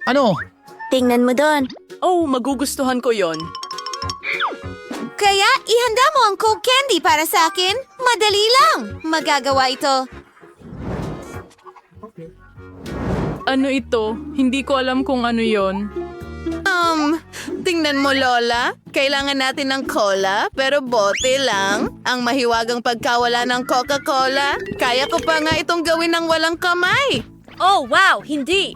Ano? Tingnan mo doon. Oh, magugustuhan ko yon. Kaya ihanda mo ang Coke Candy para sa akin. Madali lang. Magagawa ito. Ano ito? Hindi ko alam kung ano yon. Tingnan mo, Lola. Kailangan natin ng cola, pero bote lang. Ang mahiwagang pagkawala ng Coca-Cola. Kaya ko pa nga itong gawin ng walang kamay. Oh, wow! Hindi!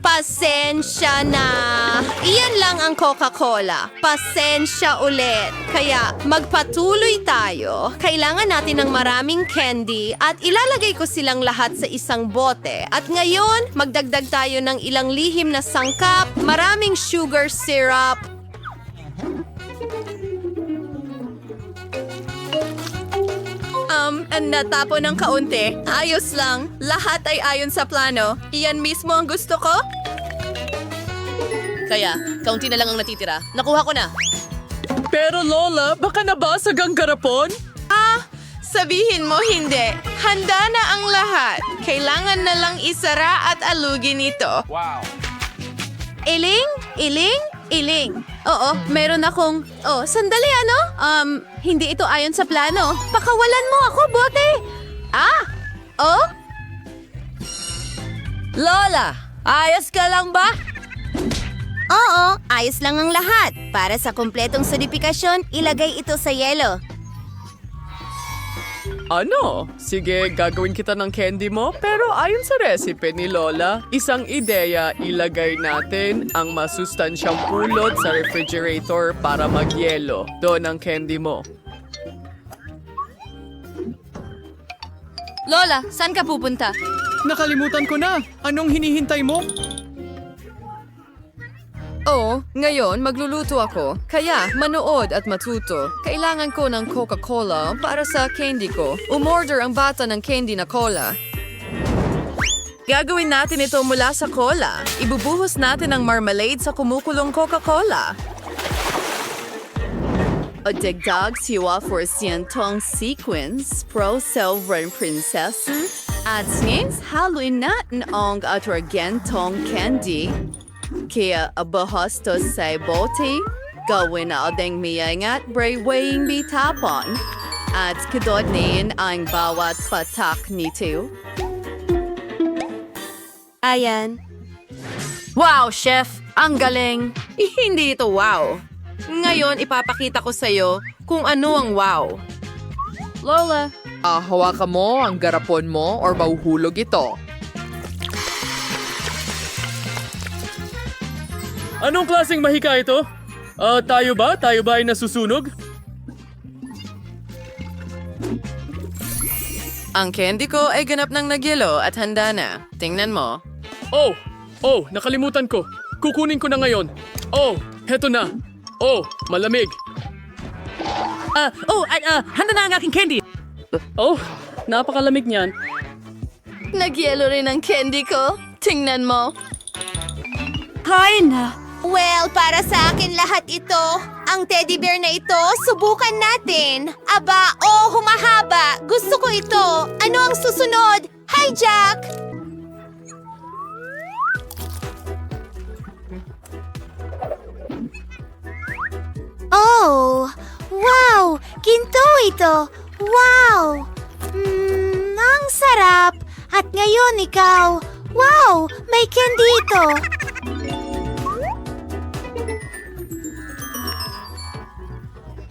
Pasensya na. Iyan lang ang Coca-Cola. Pasensya ulit. Kaya magpatuloy tayo. Kailangan natin ng maraming candy at ilalagay ko silang lahat sa isang bote. At ngayon, magdagdag tayo ng ilang lihim na sangkap, maraming sugar syrup, natapo ng kaunti. Ayos lang. Lahat ay ayon sa plano. Iyan mismo ang gusto ko. Kaya, kaunti na lang ang natitira. Nakuha ko na. Pero Lola, baka nabasag ang garapon? Sabihin mo hindi. Handa na ang lahat. Kailangan na lang isara at alugin ito. Wow. Iling? Iling? Iling. Oo, meron akong... Oh, sandali ano? Hindi ito ayon sa plano. Pakawalan mo ako, bote! Oh? Lola, ayos ka lang ba? Oo, ayos lang ang lahat. Para sa kumpletong solidifikasyon, ilagay ito sa yelo. Ano? Sige, gagawin kita ng candy mo, pero ayon sa recipe ni Lola, isang ideya, ilagay natin ang masustansyang pulot sa refrigerator para magyelo. Doon ang candy mo. Lola, saan ka pupunta? Nakalimutan ko na. Anong hinihintay mo? Oh, ngayon magluluto ako. Kaya manood at matuto. Kailangan ko ng Coca-Cola para sa candy ko. Umorder ang bata ng candy na cola. Gagawin natin ito mula sa cola. Ibubuhos natin ang marmalade sa kumukulong Coca-Cola. O dagdag siwa for siyentong sequence pro silver princess. At since haluin natin ang atragentong candy, kaya abahos to sa bote, gawin na ading miyangat braywaying bitapon. At kidodnin ang bawat patak nito. Ayan. Wow, chef! Ang galing! Hindi ito wow. Ngayon, ipapakita ko sa'yo kung ano ang wow. Lola, hawakan mo ang garapon mo or mahuhulog ito. Anong klaseng mahika ito? Tayo ba? Tayo ba ay nasusunog? Ang candy ko ay ganap ng nagyelo at handa na. Tingnan mo. Oh, nakalimutan ko. Kukunin ko na ngayon. Oh, heto na. Oh, malamig. Handa na ang aking candy! Oh, napakalamig niyan. Nagyelo rin ang candy ko. Tingnan mo. Kain na! Well, para sa akin lahat ito. Ang teddy bear na ito, subukan natin. Aba, humahaba. Gusto ko ito. Ano ang susunod? Hi, Jack! Oh, wow! Ginto ito! Wow! Ang sarap! At ngayon ikaw, wow! May candy ito!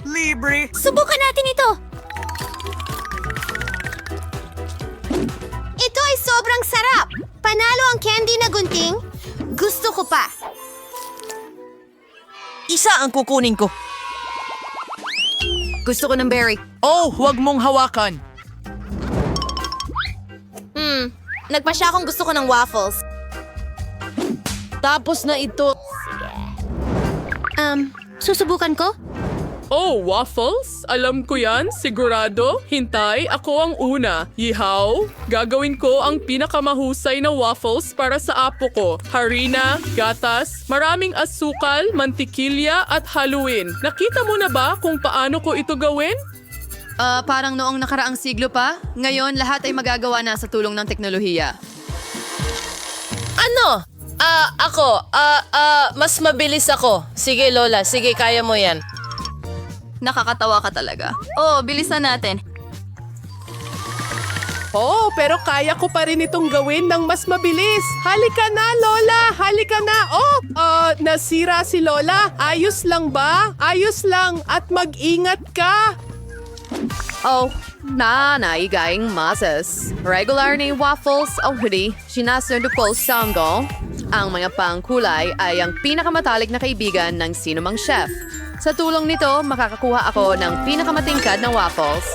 Libre! Subukan natin ito! Ito ay sobrang sarap! Panalo ang candy na gunting. Gusto ko pa. Isa ang kukunin ko. Gusto ko ng berry. Oh, huwag mong hawakan. Nagpasya akong gusto ko ng waffles. Tapos na ito. Susubukan ko? Oh, waffles? Alam ko yan, sigurado. Hintay, ako ang una. Yihaw, gagawin ko ang pinakamahusay na waffles para sa apo ko. Harina, gatas, maraming asukal, mantikilya at haluin. Nakita mo na ba kung paano ko ito gawin? Parang noong nakaraang siglo pa. Ngayon, lahat ay magagawa na sa tulong ng teknolohiya. Ano? Mas mabilis ako. Sige, Lola. Sige, kaya mo yan. Nakakatawa ka talaga. Oh, bilisan natin. Oh, pero kaya ko pa rin itong gawin ng mas mabilis. Halika na, Lola! Halika na! Nasira si Lola. Ayos lang ba? Ayos lang. At mag-ingat ka. Oh, naigaing masas. Regular ni waffles o huli, sinasunod ko sanggol. Ang mga pangkulay ay ang pinakamatalik na kaibigan ng sinumang chef. Sa tulong nito, makakakuha ako ng pinakamatingkad na waffles.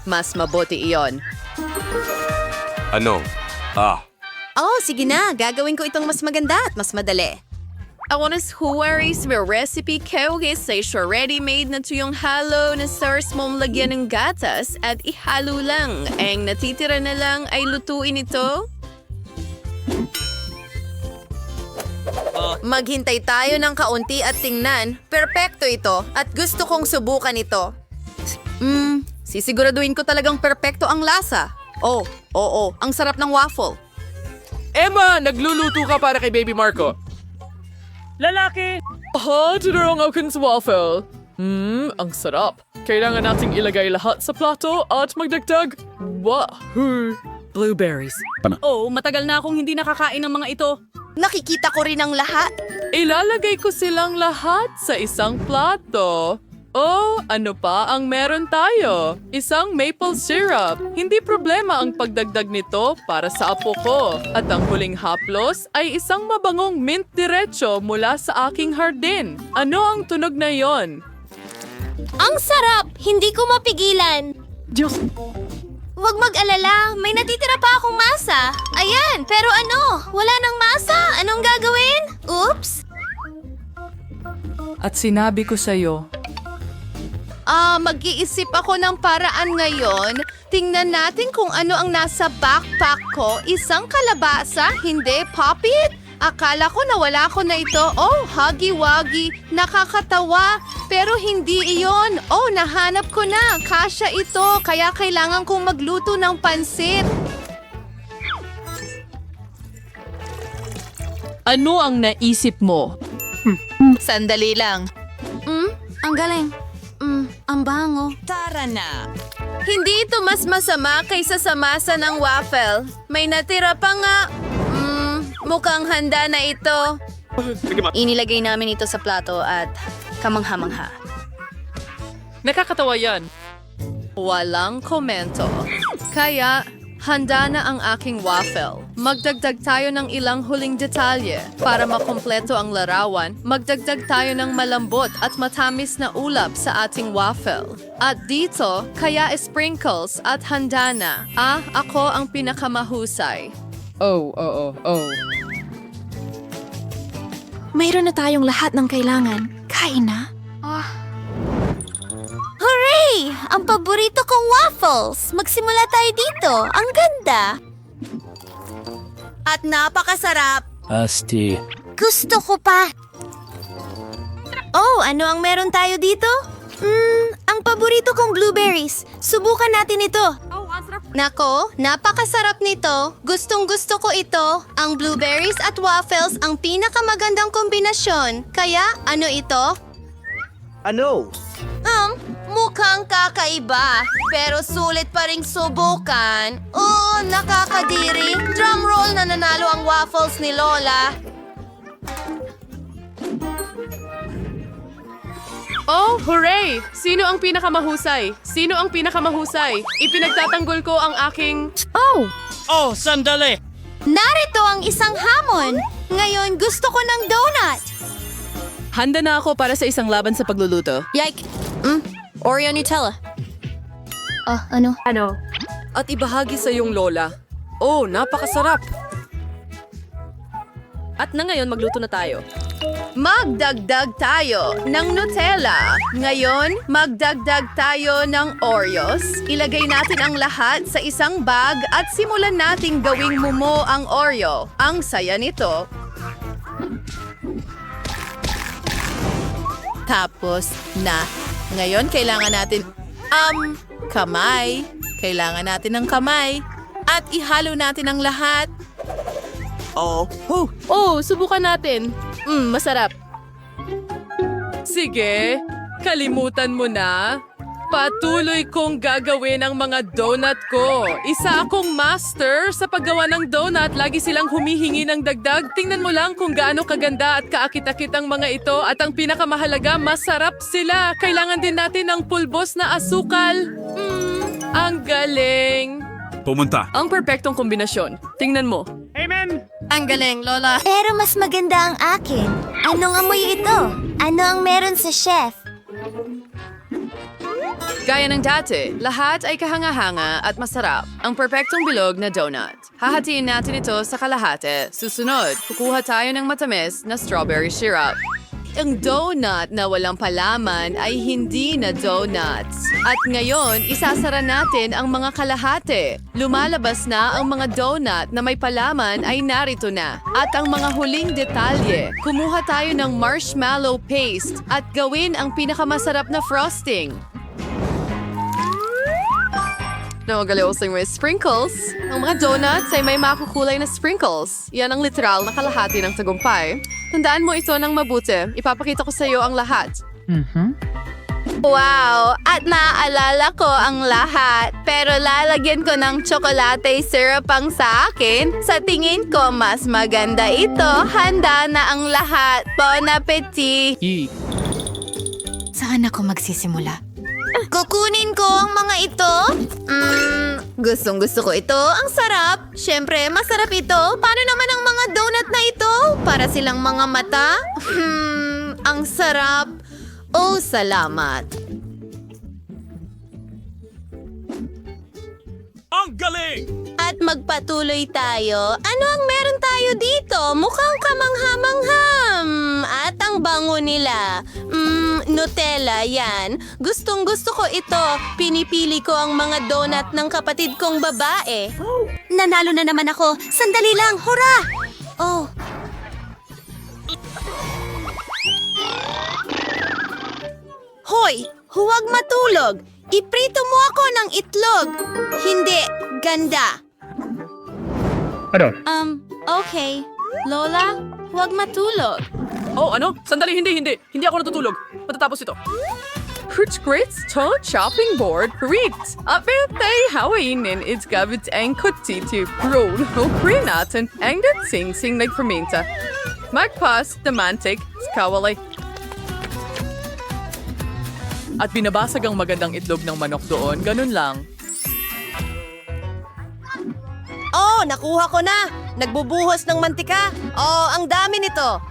Mas mabuti iyon. Ano? Oh, sige na. Gagawin ko itong mas maganda at mas madali. Awanas huwaris may recipe kawagis sa isyo ready-made na tuyong halo na sauce mong lagyan ng gatas at ihalo lang. Ang natitira na lang ay lutuin ito. Maghintay tayo ng kaunti at tingnan. Perpekto ito at gusto kong subukan ito. Sisiguraduhin ko talagang perpekto ang lasa. Oh, oo, ang sarap ng waffle. Emma, nagluluto ka para kay Baby Marco. Lalaki! Tinurong akin sa waffle. Ang sarap. Kailangan nating ilagay lahat sa plato at magdagdag. Wahoo! Blueberries. Oh, matagal na akong hindi nakakain ng mga ito. Nakikita ko rin ang lahat. Ilalagay ko silang lahat sa isang plato. Oh, ano pa ang meron tayo? Isang maple syrup. Hindi problema ang pagdagdag nito para sa apo ko. At ang huling haplos ay isang mabangong mint diretso mula sa aking hardin. Ano ang tunog na yon? Ang sarap! Hindi ko mapigilan. Diyos! Huwag mag-alala, may natitira pa akong masa. Ayan, pero ano? Wala nang masa? Anong gagawin? Oops! At sinabi ko sa'yo, Mag-iisip ako ng paraan ngayon. Tingnan natin kung ano ang nasa backpack ko. Isang kalabasa, hindi popit. Akala ko nawala ko na ito. Oh, hagi-wagi. Nakakatawa. Pero hindi iyon. Oh, nahanap ko na. Kasya ito. Kaya kailangan kong magluto ng pansit. ano ang naisip mo? Sandali lang. Ang galing. Ang bango. Tara na! Hindi ito mas masama kaysa sa masa ng waffle. May natira pa nga. Mukhang handa na ito. Inilagay namin ito sa plato at kamangha-mangha. Nakakatawa yan. Walang komento. Kaya, handa na ang aking waffle. Magdagdag tayo ng ilang huling detalye. Para makumpleto ang larawan, magdagdag tayo ng malambot at matamis na ulap sa ating waffle. At dito, kaya sprinkles at handa na. Ako ang pinakamahusay. Oh. Mayroon na tayong lahat ng kailangan. Kain na. Hooray! Ang paborito kong waffles! Magsimula tayo dito. Ang ganda! At napakasarap. Asti. Gusto ko pa! Oh, ano ang meron tayo dito? Ang paborito kong blueberries. Subukan natin ito. Nako, napakasarap nito. Gustong-gusto ko ito. Ang blueberries at waffles ang pinakamagandang kombinasyon. Kaya, ano ito? Mukhang kakaiba. Pero sulit pa ring subukan. Oo, nakakadiri. Drum roll na nanalo ang waffles ni Lola. Oh, hooray! Sino ang pinakamahusay? Sino ang pinakamahusay? Ipinagtatanggol ko ang aking... Oh, sandali! Narito ang isang hamon. Ngayon, gusto ko ng donut. Handa na ako para sa isang laban sa pagluluto. Yike! Oreo Nutella. Ano? At ibahagi sa iyong lola. Oh, napakasarap! At na ngayon, magluto na tayo. Magdagdag tayo ng Nutella. Ngayon, magdagdag tayo ng Oreos. Ilagay natin ang lahat sa isang bag at simulan nating gawing mumo ang Oreo. Ang saya nito. Tapos na. Ngayon, kailangan natin... Kamay. Kailangan natin ng kamay. At ihalo natin ang lahat. Oh, subukan natin. Masarap. Sige, kalimutan mo na. Patuloy kong gagawin ang mga donut ko. Isa akong master sa paggawa ng donut. Lagi silang humihingi ng dagdag. Tingnan mo lang kung gaano kaganda at kaakit-akit ang mga ito. At ang pinakamahalaga, masarap sila. Kailangan din natin ng pulbos na asukal. Ang galing. Pumunta. Ang perpektong kombinasyon. Tingnan mo. Ang galing, Lola. Pero mas maganda ang akin. Anong amoy ito? Ano ang meron sa chef? Gaya ng dati, lahat ay kahanga-hanga at masarap. Ang perpektong bilog na donut. Hahatiin natin ito sa kalahati. Susunod, kukuha tayo ng matamis na strawberry syrup. Ang donut na walang palaman ay hindi na donuts. At ngayon, isasara natin ang mga kalahati. Lumalabas na ang mga donut na may palaman ay narito na. At ang mga huling detalye, kumuha tayo ng marshmallow paste at gawin ang pinakamasarap na frosting. Nagagalosing may sprinkles. Ang mga donuts ay may makukulay na sprinkles. Yan ang literal na kalahati ng tagumpay. Tandaan mo ito ng mabuti. Ipapakita ko sa iyo ang lahat. Wow! At naaalala ko ang lahat. Pero lalagyan ko ng tsokolate syrup ang sa akin. Sa tingin ko, mas maganda ito. Handa na ang lahat. Bon appetit! Saan ako magsisimula? Kukunin ko ang mga ito. Gustong-gusto ko ito. Ang sarap. Siyempre, masarap ito. Paano naman ang mga donut na ito? Para silang mga mata? Ang sarap. Oh, salamat. Ang galing! At magpatuloy tayo. Ano ang meron tayo dito? Mukhang kamangha-mangham. At ang bango nila. Nutella, yan. Gustong-gusto ko ito. Pinipili ko ang mga donut ng kapatid kong babae. Nanalo na naman ako. Sandali lang, hurra! Oh, Hoy! Huwag matulog! Iprito mo ako ng itlog! Hindi, ganda! okay. Lola, huwag matulog. Oh, ano? Sandali, hindi. Hindi ako natutulog. Matatapos ito. Fruit grits to chopping board grits. Apete hawainin it's gabit ang kuti to roll ho natin ang dat sing nagfermenta. Magpas the mantik skawalay. At binabasag ang magandang itlog ng manok doon. Ganun lang. Oh, nakuha ko na! Nagbubuhos ng mantika! Oh, ang dami nito!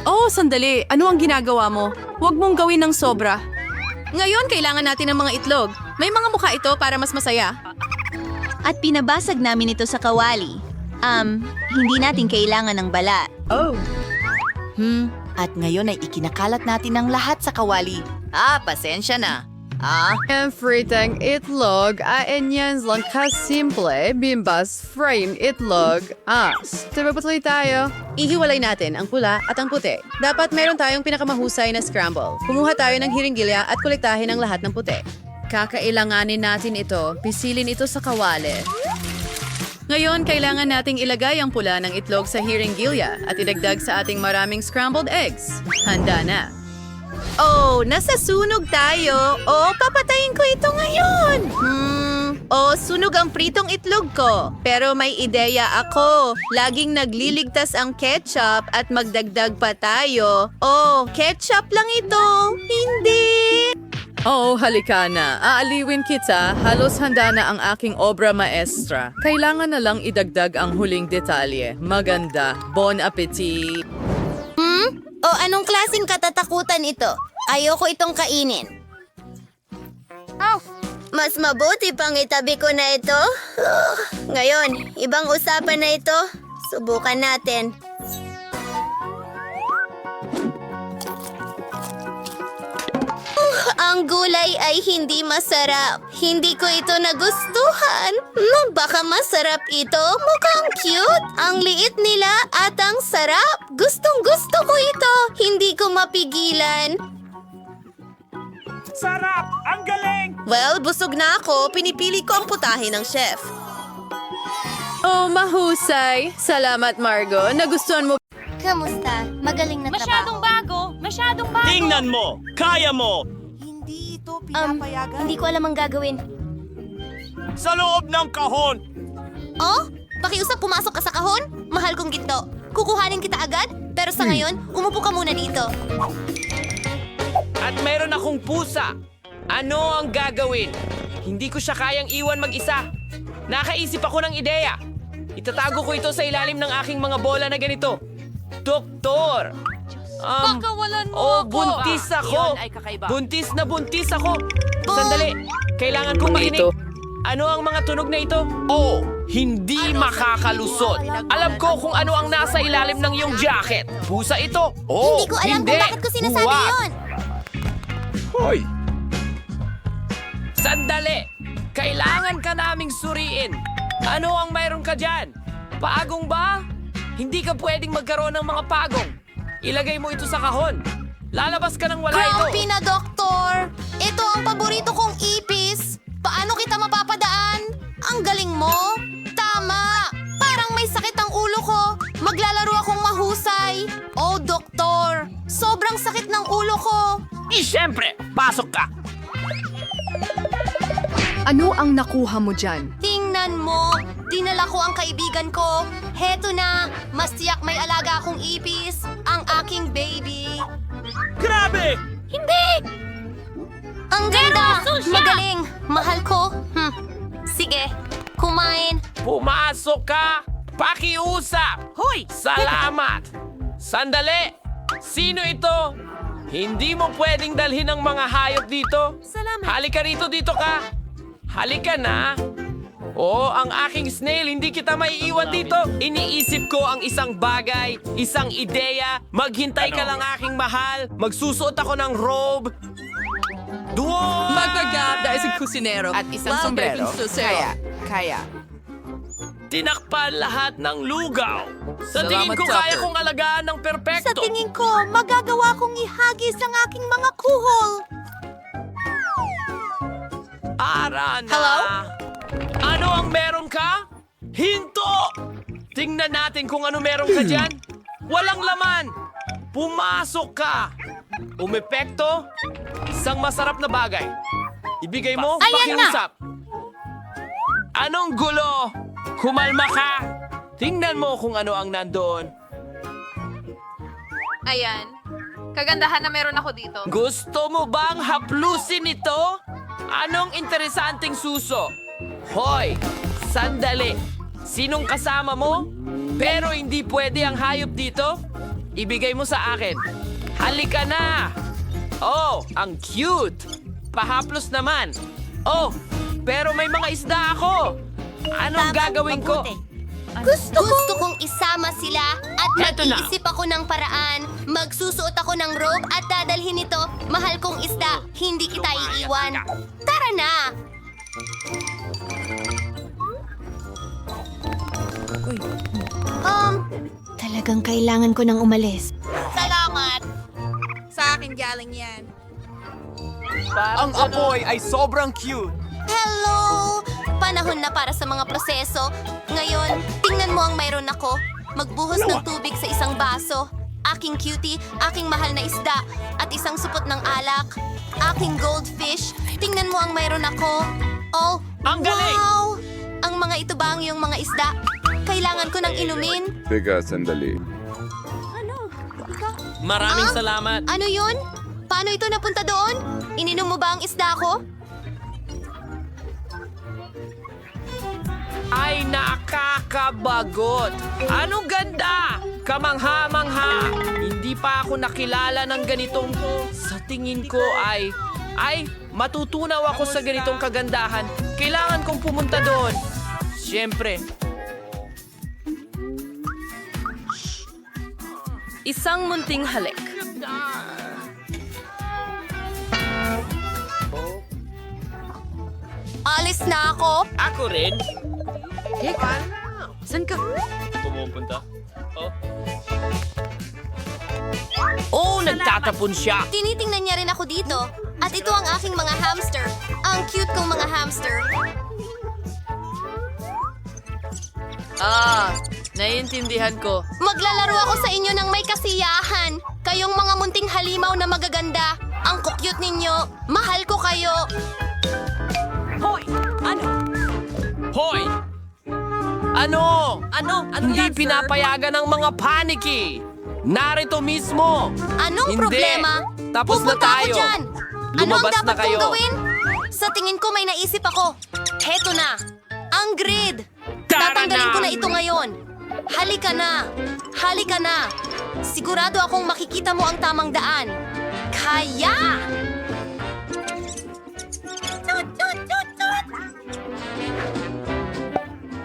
Oh, sandali. Ano ang ginagawa mo? Huwag mong gawin ng sobra. Ngayon, kailangan natin ng mga itlog. May mga mukha ito para mas masaya. At pinabasag namin ito sa kawali. Hindi natin kailangan ng balat. At ngayon ay ikinakalat natin ang lahat sa kawali. Pasensya na. Ang fritang itlog ay inyans lang kasimple bimbas frame itlog. Patuloy tayo. Ihiwalay natin ang pula at ang puti. Dapat meron tayong pinakamahusay na scramble. Kumuha tayo ng hiringgilya at kolektahin ang lahat ng puti. Kakailanganin natin ito. Pisilin ito sa kawali. Ngayon, kailangan nating ilagay ang pula ng itlog sa hiringgilya at idagdag sa ating maraming scrambled eggs. Handa na. Oh, nasa sunog tayo. Oh, papatayin ko ito ngayon. Oh, sunog ang pritong itlog ko. Pero may ideya ako. Laging nagliligtas ang ketchup at magdagdag pa tayo. Oh, ketchup lang ito. Hindi. Oh, halika na. Aaliwin kita. Halos handa na ang aking obra maestra. Kailangan na lang idagdag ang huling detalye. Maganda. Bon appetit. O anong klaseng katatakutan ito? Ayoko itong kainin. Mas mabuti pang itabi ko na ito. Ngayon, ibang usapan na ito. Subukan natin. Ang gulay ay hindi masarap. Hindi ko ito nagustuhan. Baka masarap ito. Mukhang cute. Ang liit nila at ang sarap. Gustong gusto ko ito. Hindi ko mapigilan. Sarap! Ang galing! Well, busog na ako. Pinipili ko ang putahe ng chef. Oh, mahusay. Salamat, Margo. Nagustuhan mo. Kamusta? Magaling na Masyadong bago! Masyadong bago! Tingnan mo! Kaya mo! Hindi ko alam ang gagawin. Sa loob ng kahon! Oh? Pakiusap pumasok ka sa kahon? Mahal kong ginto. Kukuhanin kita agad? Pero sa ngayon, umupo ka muna dito. At mayroon akong pusa. Ano ang gagawin? Hindi ko siya kayang iwan mag-isa. Nakaisip ako ng ideya. Itatago ko ito sa ilalim ng aking mga bola na ganito. Doktor! Pakawalan mo Oh, ako. buntis ako! Iyon ay kakaiba. Buntis ako! Sandali, kailangan kong marinig. Ano ang mga tunog na ito? Oh, hindi makakalusot. Alam ko kung ano ang nasa ilalim ng iyong jacket. Pusa ito. Oh, Hindi ko alam kung bakit ko sinasabi Huwag. yon. Hoy! Sandali! Kailangan ka naming suriin. Ano ang mayroon ka dyan? Pagong ba? Hindi ka pwedeng magkaroon ng mga pagong. Ilagay mo ito sa kahon. Lalabas ka nang wala ito. Grumpy na, Doktor! Ito ang paborito kong ipis. Paano kita mapapadaan? Ang galing mo! Tama! Parang may sakit ang ulo ko. Maglalaro akong mahusay. Oh, Doktor! Sobrang sakit ng ulo ko. Siyempre, pasok ka. Ano ang nakuha mo dyan? Tingnan mo! Dinala ko ang kaibigan ko. Heto na! Mas tiyak may alaga akong ipis. Ang aking baby. Grabe! Hindi! Ang ganda! Magaling! Mahal ko. Sige, kumain. Pumasok ka. Pakiusap. Hoy! Salamat. Sandali. Sino ito? Hindi mo pwedeng dalhin ang mga hayop dito. Salamat. Halika rito, dito ka. Halika na. Oh, ang aking snail, hindi kita maiiwan dito. Iniisip ko ang isang bagay, isang ideya. Maghintay ka lang aking mahal. Magsusuot ako ng robe. Duo! Magaganda isang kusinero. At isang sombrero. Kaya. Tinakpan lahat ng lugaw. Sa tingin Salamat, ko kaya Tucker. kong alagaan ng perpekto. Sa tingin ko, magagawa kong ihagis ang aking mga kuhol. Ara na. Hello? Ano ang meron ka? Hinto! Tingnan natin kung ano meron ka dyan. Walang laman. Pumasok ka. Umepekto. Isang masarap na bagay. Ibigay mo, Ayan na. pakiusap. Anong gulo? Humalma ka. Tingnan mo kung ano ang nandoon. Ayan. Kagandahan na meron ako dito. Gusto mo bang haplusin ito? Anong interesanteng suso? Hoy, sandali. Sinong kasama mo? Pero hindi pwede ang hayop dito? Ibigay mo sa akin. Halika na! Oh, ang cute! Pahaplos naman. Oh, pero may mga isda ako. Anong gagawin ko? Gusto kong isama sila at Heto na. mag-iisip ako ng paraan. Magsusuot ako ng robe at dadalhin ito. Mahal kong isda, hindi kita iiwan. Tara na! Talagang kailangan ko nang umalis. Salamat! Sa akin galing yan. Ang apoy ay sobrang cute. Hello! Panahon na para sa mga proseso. Ngayon, tingnan mo ang mayroon ako. Magbuhos ng tubig sa isang baso. Aking cutie, aking mahal na isda, at isang supot ng alak. Aking goldfish, tingnan mo ang mayroon ako. Oh, Ang galing! wow! Ang mga ito ba ang iyong mga isda? Kailangan ko ng inumin. Teka, sandali. Maraming salamat. Ano yun? Paano ito napunta doon? Ininom mo ba ang isda ko? Ay, nakakabagot! Anong ganda! Kamangha-mangha! Hindi pa ako nakilala ng ganitong sa tingin ko ay matutunaw ako sa ganitong kagandahan. Kailangan kong pumunta doon. Siyempre. Isang munting halik. Alis na ako. Ako rin. San ka? Pumupunta. Oh, nagtatapon siya. Tinitingnan niya rin ako dito. At ito ang aking mga hamster. Ang cute kong mga hamster. Naiintindihan ko. Maglalaro ako sa inyo ng may kasiyahan. Kayong mga munting halimaw na magaganda. Ang kukyut ninyo. Mahal ko kayo. Hoy! Ano? Hindi yan, sir? pinapayagan ng mga paniki. Narito mismo. Anong Hindi. problema? Tapos na Pupunta tayo. ako dyan. Ano ang Lumabas na dapat kayo. kong gawin? Sa tingin ko may naisip ako. Heto na. Ang grid. Tatanggalin ko na ito ngayon. Halika na. Halika na. Sigurado akong makikita mo ang tamang daan. Kaya!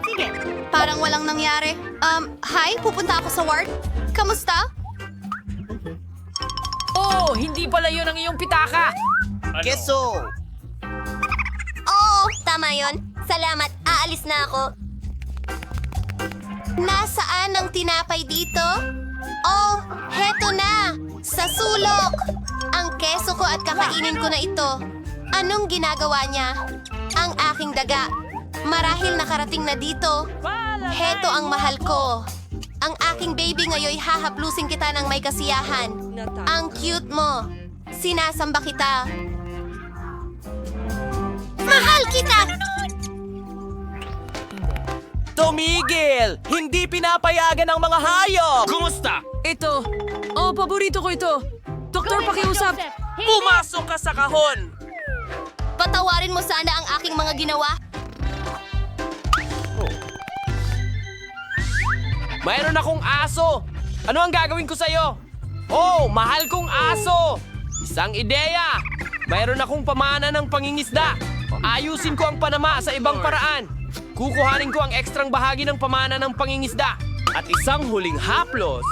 Sige. Parang walang nangyari. Hi, pupunta ako sa ward. Kamusta? Oh, hindi pala yun ang iyong pitaka. Keso! Oo, tama yon. Salamat, aalis na ako. Nasaan ang tinapay dito? Oh, heto na! Sa sulok! Ang keso ko at kakainin ko na ito. Anong ginagawa niya? Ang aking daga. Marahil nakarating na dito. Heto ang mahal ko. Ang aking baby ngayon hahaplusin kita ng may kasiyahan. Ang cute mo. Sinasamba kita. Mahal kita! Tumigil! Hindi pinapayagan ng mga hayop! Kumusta? Ito. Oh, paborito ko ito. Doktor, pakiusap. Pumasok ka sa kahon! Patawarin mo sana ang aking mga ginawa. Mayroon akong aso! Ano ang gagawin ko sa'yo? Oh, mahal kong aso! Isang ideya! Mayroon akong pamana ng pangingisda. Ayusin ko ang panama sa ibang paraan. Kukuhanin ko ang ekstrang bahagi ng pamana ng pangingisda. At isang huling haplos,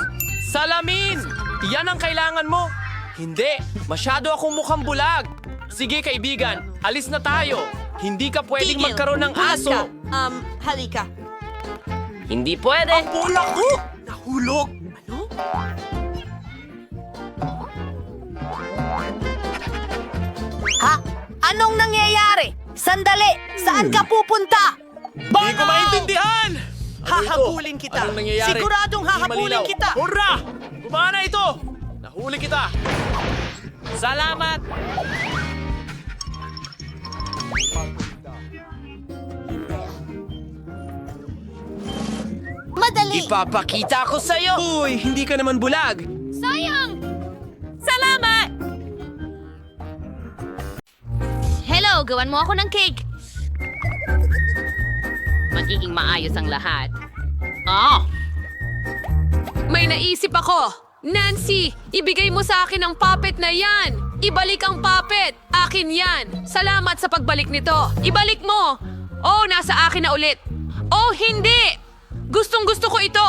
salamin! Yan ang kailangan mo. Hindi, masyado akong mukhang bulag. Sige kaibigan, alis na tayo. Hindi ka pwedeng magkaroon ng aso. Halika. Hindi pwede. Ang bola ko! Nahulog. Ano? Ha? Anong nangyayari? Sandali! Saan ka pupunta? Hindi ko maintindihan! Hahabulin kita. Anong nangyayari? Siguradong Hindi hahabulin malinaw. kita. Hurra! Gumana ito! Nahuli kita! Salamat! Madali! Ipapakita ko sa'yo! Uy, hindi ka naman bulag! Sayang! Salamat! Hello, gawan mo ako ng cake. Magiging maayos ang lahat. May naisip ako. Nancy, ibigay mo sa akin ang puppet na yan. Ibalik ang puppet. Akin yan. Salamat sa pagbalik nito. Ibalik mo. Oh, nasa akin na ulit. Oh, hindi. Gustong gusto ko ito.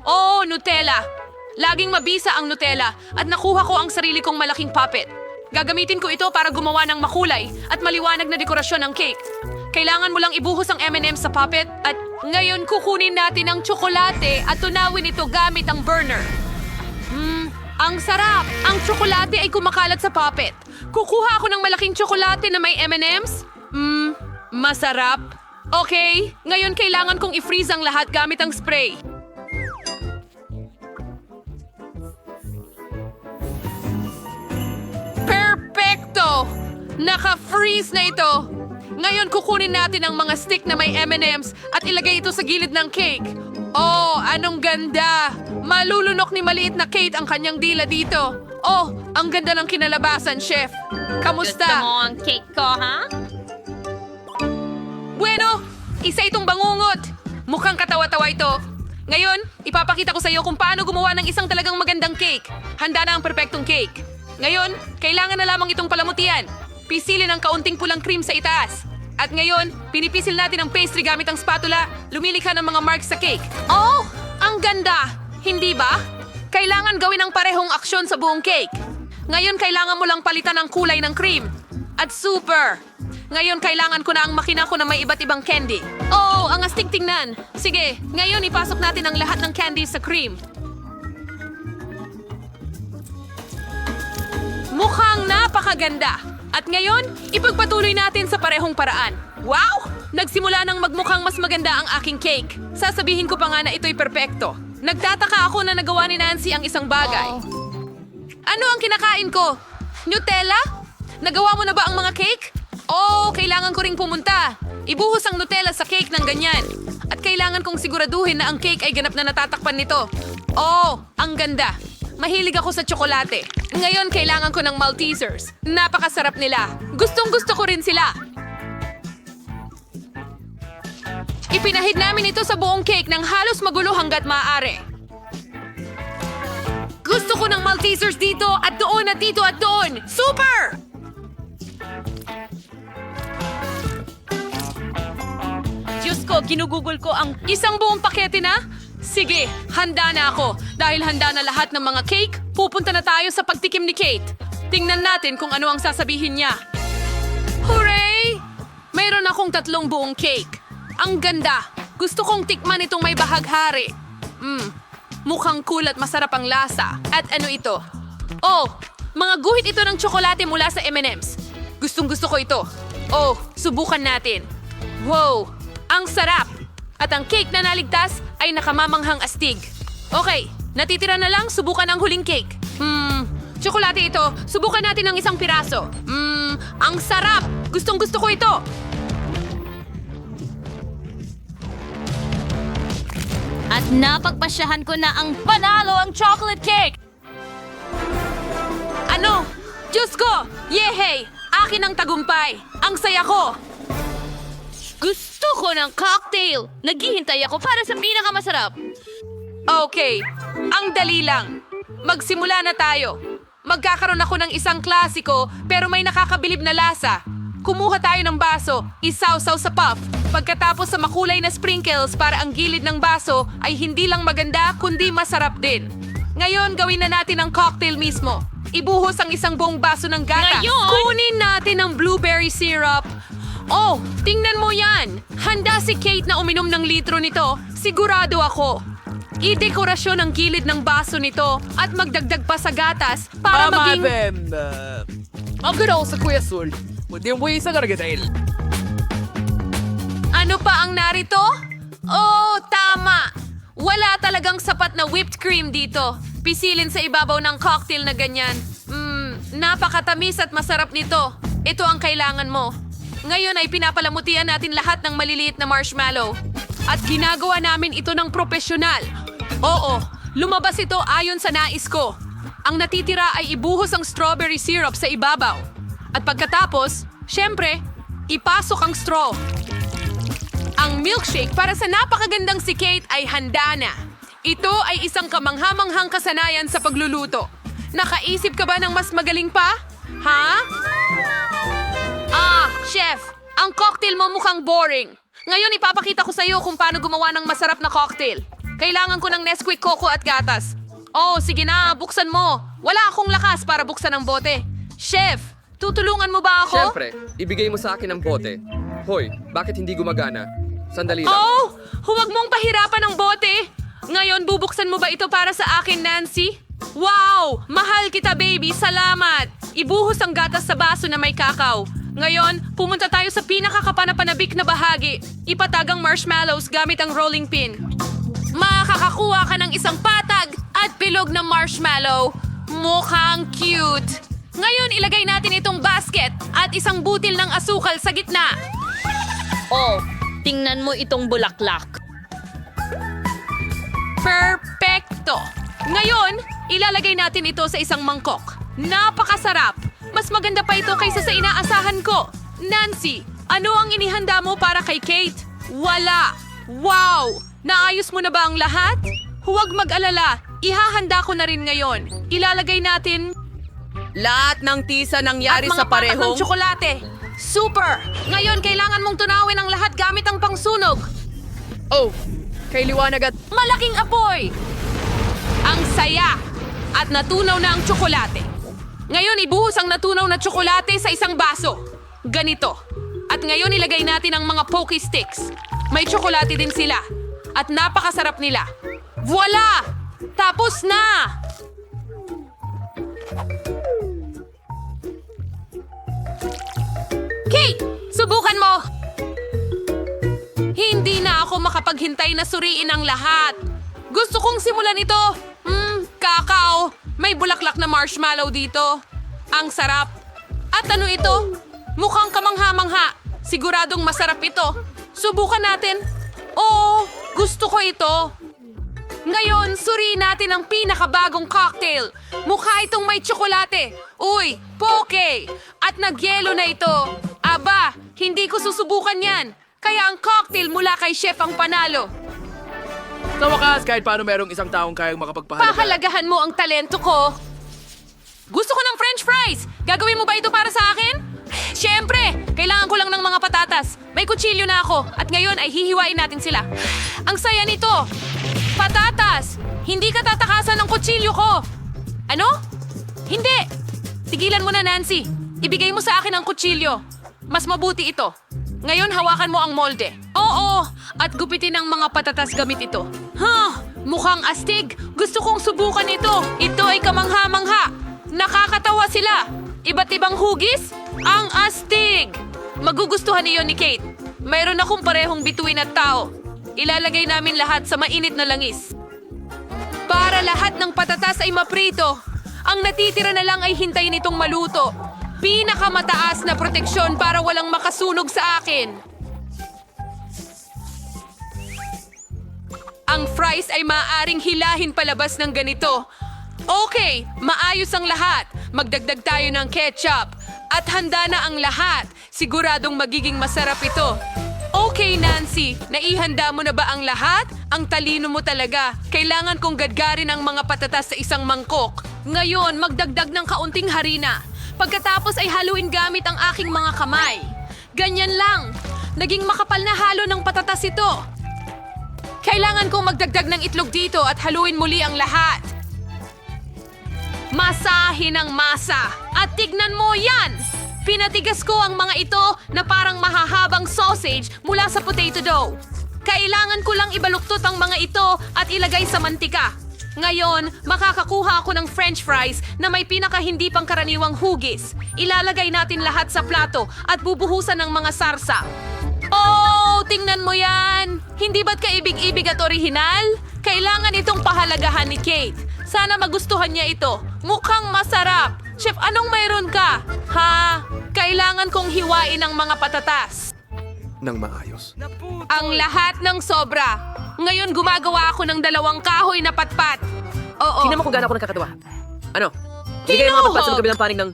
Oh, Nutella. Laging mabisa ang Nutella at nakuha ko ang sarili kong malaking puppet. Gagamitin ko ito para gumawa ng makulay at maliwanag na dekorasyon ng cake. Kailangan mo lang ibuhos ang M&M's sa puppet at ngayon kukunin natin ang tsokolate at tunawin ito gamit ang burner. Ang sarap! Ang tsokolate ay kumakalat sa puppet. Kukuha ako ng malaking tsokolate na may M&M's. Masarap. Okay, ngayon kailangan kong i-freeze ang lahat gamit ang spray. Perfecto! Naka-freeze na ito. Ngayon kukunin natin ang mga stick na may M&M's at ilagay ito sa gilid ng cake. Oh, anong ganda! Malulunok ni maliit na Kate ang kanyang dila dito. Oh, ang ganda ng kinalabasan, chef. Kamusta? Gusto mo ang cake ko, ha? Bueno, isa itong bangungot. Mukhang katawa-tawa ito. Ngayon, ipapakita ko sa iyo kung paano gumawa ng isang talagang magandang cake. Handa na ang perpektong cake. Ngayon, kailangan na lamang itong palamutian. Pisilin ang kaunting pulang cream sa itaas. At ngayon, pinipisil natin ang pastry gamit ang spatula, lumilikha ng mga marks sa cake. Oh, ang ganda! Hindi ba? Kailangan gawin ang parehong aksyon sa buong cake. Ngayon, kailangan mo lang palitan ang kulay ng cream. At super! Ngayon, kailangan ko na ang makina ko na may iba't ibang candy. Oh, ang astig tingnan. Sige, ngayon ipasok natin ang lahat ng candy sa cream. Mukhang napakaganda. At ngayon, ipagpatuloy natin sa parehong paraan. Wow! Nagsimula nang magmukhang mas maganda ang aking cake. Sasabihin ko pa nga na ito'y perpekto. Nagtataka ako na nagawa ni Nancy ang isang bagay. Ano ang kinakain ko? Nutella? Nagawa mo na ba ang mga cake? Oh, kailangan ko ring pumunta. Ibuhos ang Nutella sa cake ng ganyan. At kailangan kong siguraduhin na ang cake ay ganap na natatakpan nito. Oh, ang ganda. Mahilig ako sa tsokolate. Ngayon, kailangan ko ng Maltesers. Napakasarap nila. Gustong-gusto ko rin sila. Ipinahid namin ito sa buong cake ng halos magulo hanggat maaari. Gusto ko ng Maltesers dito at doon at dito at doon. Super! Diyos ko, ginugugol ko ang isang buong pakete na? Sige, handa na ako. Dahil handa na lahat ng mga cake, pupunta na tayo sa pagtikim ni Kate. Tingnan natin kung ano ang sasabihin niya. Hooray! Mayroon akong 3 buong cake. Ang ganda. Gusto kong tikman itong may bahaghari. Mukhang cool at masarap ang lasa. At ano ito? Oh, mga guhit ito ng tsokolate mula sa M&M's. Gustong-gusto ko ito. Oh, subukan natin. Wow, ang sarap. At ang cake na naligtas ay nakamamanghang astig. Okay, natitira na lang, subukan ang huling cake. Tsokolate ito. Subukan natin ang isang piraso. Ang sarap. Gustong-gusto ko ito. At napagpasyahan ko na ang panalo ang chocolate cake! Ano? Diyos ko! Yehey! Akin ang tagumpay! Ang saya ko! Gusto ko ng cocktail! Naghihintay ako para sa pinakamasarap! Okay, ang dali lang. Magsimula na tayo. Magkakaroon ako ng isang klasiko pero may nakakabilib na lasa. Kumuha tayo ng baso, isawsaw sa puff. Pagkatapos sa makulay na sprinkles para ang gilid ng baso ay hindi lang maganda kundi masarap din. Ngayon gawin na natin ang cocktail mismo. Ibuhos ang isang buong baso ng gatas. Ngayon? Kunin natin ang blueberry syrup. Oh, tingnan mo yan! Handa si Kate na uminom ng litro nito. Sigurado ako. I-dekorasyon ang gilid ng baso nito at magdagdag pa sa gatas para maging... Ang gano'n sa Kuya Sul. Hindi mo isang garagatain. Ano pa ang narito? Oh, tama! Wala talagang sapat na whipped cream dito. Pisilin sa ibabaw ng cocktail na ganyan. Napakatamis at masarap nito. Ito ang kailangan mo. Ngayon ay pinapalamutian natin lahat ng maliliit na marshmallow. At ginagawa namin ito ng propesyonal. Oo, lumabas ito ayon sa nais ko. Ang natitira ay ibuhos ang strawberry syrup sa ibabaw. At pagkatapos, syempre, ipasok ang straw. Ang milkshake para sa napakagandang si Kate ay handa na. Ito ay isang kamanghamanghang kasanayan sa pagluluto. Nakaisip ka ba ng mas magaling pa? Ha? Chef, ang cocktail mo mukhang boring. Ngayon ipapakita ko sa iyo kung paano gumawa ng masarap na cocktail. Kailangan ko ng Nesquik Coco at gatas. Oh, sige na, buksan mo. Wala akong lakas para buksan ang bote. Chef, tutulungan mo ba ako? Siyempre, ibigay mo sa akin ang bote. Hoy, bakit hindi gumagana? Sandali lang. Oh, huwag mong pahirapan ang bote. Ngayon, bubuksan mo ba ito para sa akin, Nancy? Wow! Mahal kita, baby. Salamat! Ibuhos ang gatas sa baso na may kakao. Ngayon, pumunta tayo sa pinakakapanapanabik na bahagi. Ipatag ang marshmallows gamit ang rolling pin. Makakakuha ka ng isang patag at bilog na marshmallow. Mukhang cute. Ngayon, ilagay natin itong basket at isang butil ng asukal sa gitna. Oh, tingnan mo itong bulaklak. Perfecto! Ngayon, ilalagay natin ito sa isang mangkok. Napakasarap! Mas maganda pa ito kaysa sa inaasahan ko. Nancy, ano ang inihanda mo para kay Kate? Wala! Wow! Naayos mo na ba ang lahat? Huwag mag-alala. Ihahanda ko na rin ngayon. Ilalagay natin Lahat ng tisa nangyari at sa mga patak ng parehong... tsokolate. Super! Ngayon, kailangan mong tunawin ang lahat gamit ang pangsunog. Oh, kay liwanag at... Malaking apoy! Ang saya! At natunaw na ang tsokolate. Ngayon, ibuhos ang natunaw na tsokolate sa isang baso. Ganito. At ngayon, ilagay natin ang mga Poke Sticks. May tsokolate din sila. At napakasarap nila. Voila! Tapos na! Subukan mo! Hindi na ako makapaghintay na suriin ang lahat. Gusto kong simulan ito. Kakao. May bulaklak na marshmallow dito. Ang sarap. At ano ito? Mukhang kamangha-mangha. Siguradong masarap ito. Subukan natin. Oo, gusto ko ito. Ngayon, suriin natin ang pinakabagong cocktail. Mukha itong may tsokolate. Uy, poke! At nagyelo na ito. Aba, hindi ko susubukan yan. Kaya ang cocktail mula kay Chef ang panalo. Sa wakas, kahit paano merong isang taong kayang makapagpahalaga. Pahalagahan mo ang talento ko. Gusto ko ng french fries. Gagawin mo ba ito para sa akin? Siyempre, kailangan ko lang ng mga patatas. May kutsilyo na ako at ngayon ay hihiwain natin sila. Ang saya nito. Patatas! Hindi ka tatakasan ng kutsilyo ko. Ano? Hindi. Tigilan mo na, Nancy. Ibigay mo sa akin ang kutsilyo. Mas mabuti ito. Ngayon, hawakan mo ang molde. Oo, at gupitin ang mga patatas gamit ito. Mukhang astig. Gusto kong subukan ito. Ito ay kamangha-mangha. Nakakatawa sila. Iba't ibang hugis? Ang astig! Magugustuhan niyo ni Kate. Mayroon akong parehong bituin at tao. Ilalagay namin lahat sa mainit na langis. Para lahat ng patatas ay maprito. Ang natitira na lang ay hintayin itong maluto. Pinakamataas na proteksyon para walang makasunog sa akin. Ang fries ay maaaring hilahin palabas ng ganito. Okay, maayos ang lahat. Magdagdag tayo ng ketchup. At handa na ang lahat. Siguradong magiging masarap ito. Okay, Nancy. Naihanda mo na ba ang lahat? Ang talino mo talaga. Kailangan kong gadgarin ang mga patatas sa isang mangkok. Ngayon, magdagdag ng kaunting harina. Pagkatapos ay haluin gamit ang aking mga kamay. Ganyan lang. Naging makapal na halo ng patatas ito. Kailangan kong magdagdag ng itlog dito at haluin muli ang lahat. Masahin ang masa. At tignan mo yan! Pinatigas ko ang mga ito na parang mahahabang sausage mula sa potato dough. Kailangan ko lang ibaluktot ang mga ito at ilagay sa mantika. Ngayon, makakakuha ako ng french fries na may pinaka-hindi pangkaraniwang hugis. Ilalagay natin lahat sa plato at bubuhusan ng mga sarsa. Oh, tingnan mo yan! Hindi ba't kaibig-ibig at orihinal? Kailangan itong pahalagahan ni Kate. Sana magustuhan niya ito. Mukhang masarap. Chef, anong mayroon ka? Ha? Kailangan kong hiwain ang mga patatas. Nang maayos. Ang lahat ng sobra. Ngayon gumagawa ako ng 2 kahoy na patpat. Oo. Tingnan mo kung gaano ako nakakatawa. Ano? Bigay ang mga patpat sa kabilang panig ng...